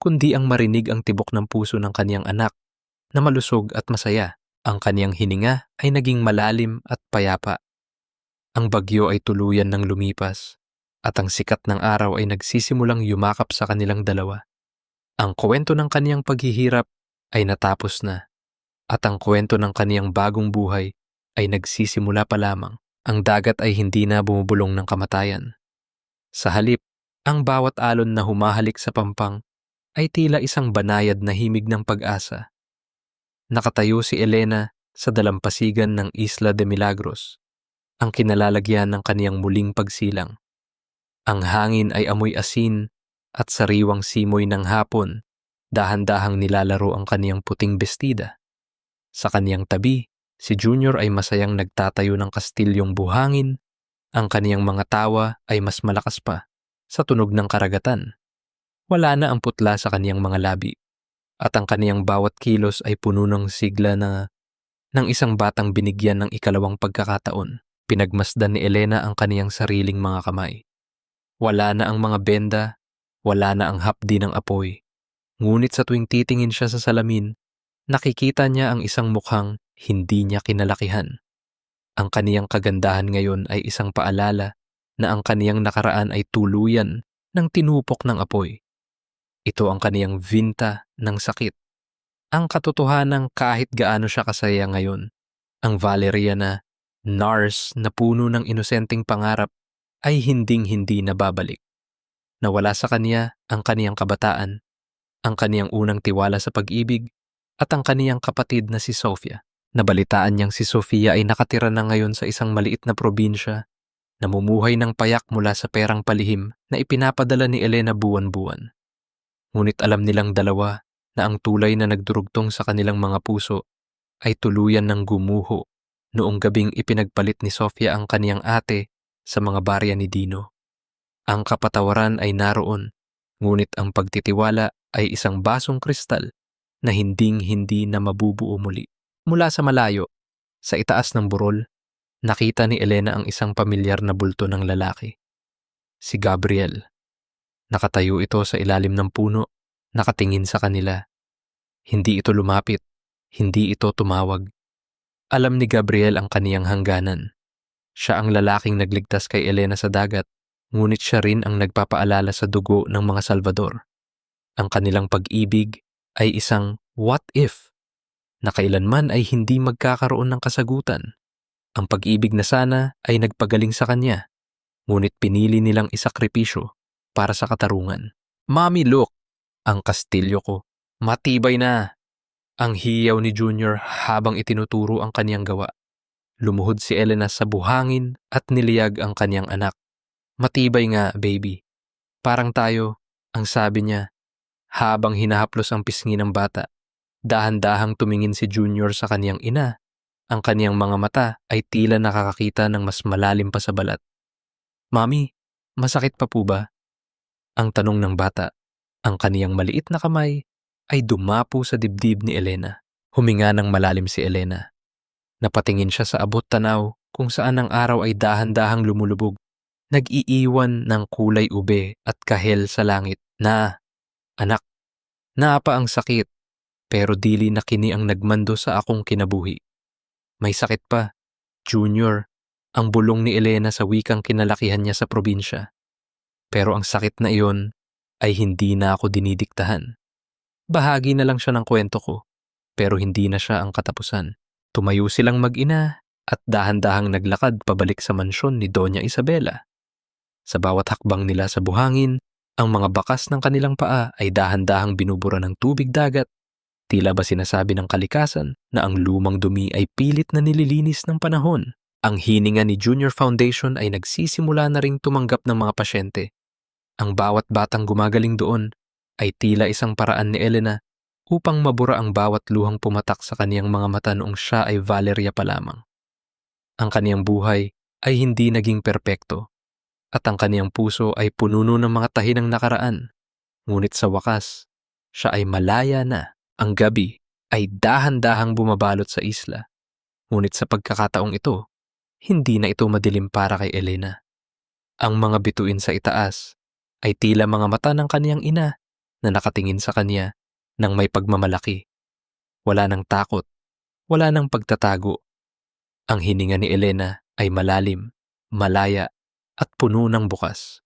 kundi ang marinig ang tibok ng puso ng kaniyang anak na malusog at masaya. Ang kaniyang hininga ay naging malalim at payapa. Ang bagyo ay tuluyan ng lumipas at ang sikat ng araw ay nagsisimulang yumakap sa kanilang dalawa. Ang kwento ng kaniyang paghihirap ay natapos na at ang kwento ng kaniyang bagong buhay ay nagsisimula pa lamang. Ang dagat ay hindi na bumubulong ng kamatayan. Sa halip, ang bawat alon na humahalik sa pampang ay tila isang banayad na himig ng pag-asa. Nakatayo si Elena sa dalampasigan ng Isla de Milagros, ang kinalalagyan ng kaniyang muling pagsilang. Ang hangin ay amoy asin at sariwang simoy ng hapon, dahan-dahang nilalaro ang kaniyang puting bestida. Sa kaniyang tabi, si Junior ay masayang nagtatayo ng kastilyong buhangin, ang kaniyang mga tawa ay mas malakas pa sa tunog ng karagatan. Wala na ang putla sa kaniyang mga labi, at ang kaniyang bawat kilos ay puno ng sigla ng isang batang binigyan ng ikalawang pagkakataon. Pinagmasdan ni Elena ang kaniyang sariling mga kamay. Wala na ang mga benda, wala na ang hapdi ng apoy. Ngunit sa tuwing titingin siya sa salamin, nakikita niya ang isang mukhang hindi niya kinalakihan. Ang kaniyang kagandahan ngayon ay isang paalala na ang kaniyang nakaraan ay tuluyan ng tinupok ng apoy. Ito ang kaniyang vinta ng sakit. Ang katotohanang kahit gaano siya kasaya ngayon, ang Valeria na nurse na puno ng inosenteng pangarap ay hinding-hindi nababalik. Nawala sa kanya ang kaniyang kabataan, ang kaniyang unang tiwala sa pag-ibig, at ang kaniyang kapatid na si Sofia. Nabalitaan niyang si Sofia ay nakatira na ngayon sa isang maliit na probinsya, namumuhay ng payak mula sa perang palihim na ipinapadala ni Elena buwan-buwan. Ngunit alam nilang dalawa na ang tulay na nagdurugtong sa kanilang mga puso ay tuluyan ng gumuho noong gabing ipinagpalit ni Sofia ang kaniyang ate sa mga barya ni Dino. Ang kapatawaran ay naroon, ngunit ang pagtitiwala ay isang basong kristal na hinding-hindi na mabubuo muli. Mula sa malayo, sa itaas ng burol, nakita ni Elena ang isang pamilyar na bulto ng lalaki. Si Gabriel. Nakatayo ito sa ilalim ng puno, nakatingin sa kanila. Hindi ito lumapit, hindi ito tumawag. Alam ni Gabriel ang kaniyang hangganan. Siya ang lalaking nagligtas kay Elena sa dagat, ngunit siya rin ang nagpapaalala sa dugo ng mga Salvador. Ang kanilang pag-ibig ay isang what if na kailanman ay hindi magkakaroon ng kasagutan. Ang pag-ibig na sana ay nagpagaling sa kanya, ngunit pinili nilang isakripisyo para sa katarungan. Mommy, look! Ang kastilyo ko. Matibay na! Ang hiyaw ni Junior habang itinuturo ang kaniyang gawa. Lumuhod si Elena sa buhangin at niliyag ang kaniyang anak. Matibay nga, baby. Parang tayo, ang sabi niya, habang hinahaplos ang pisngi ng bata. Dahan-dahang tumingin si Junior sa kaniyang ina. Ang kaniyang mga mata ay tila nakakakita ng mas malalim pa sa balat. Mami, masakit pa po ba? Ang tanong ng bata. Ang kaniyang maliit na kamay ay dumapo sa dibdib ni Elena. Huminga ng malalim si Elena. Napatingin siya sa abot tanaw kung saan ang araw ay dahan-dahang lumulubog. Nag-iiwan ng kulay ube at kahel sa langit. Na, anak, naapa ang sakit, pero dili na kini ang nagmando sa akong kinabuhi. May sakit pa, Junior, ang bulong ni Elena sa wikang kinalakihan niya sa probinsya. Pero ang sakit na iyon ay hindi na ako dinidiktahan. Bahagi na lang siya ng kwento ko, pero hindi na siya ang katapusan. Tumayo silang mag-ina at dahan-dahang naglakad pabalik sa mansyon ni Doña Isabela. Sa bawat hakbang nila sa buhangin, ang mga bakas ng kanilang paa ay dahan-dahang binubura ng tubig dagat. Tila ba sinasabi ng kalikasan na ang lumang dumi ay pilit na nililinis ng panahon. Ang hininga ni Junior Foundation ay nagsisimula na ring tumanggap ng mga pasyente. Ang bawat batang gumagaling doon ay tila isang paraan ni Elena upang mabura ang bawat luhang pumatak sa kaniyang mga mata noong siya ay Valeria pa lamang. Ang kaniyang buhay ay hindi naging perpekto at ang kaniyang puso ay pununo ng mga tahi ng nakaraan. Ngunit sa wakas, siya ay malaya na. Ang gabi ay dahan-dahang bumabalot sa isla. Ngunit sa pagkakataong ito, hindi na ito madilim para kay Elena. Ang mga bituin sa itaas ay tila mga mata ng kaniyang ina na nakatingin sa kaniya ng may pagmamalaki. Wala nang takot, wala nang pagtatago. Ang hininga ni Elena ay malalim, malaya at puno ng bukas.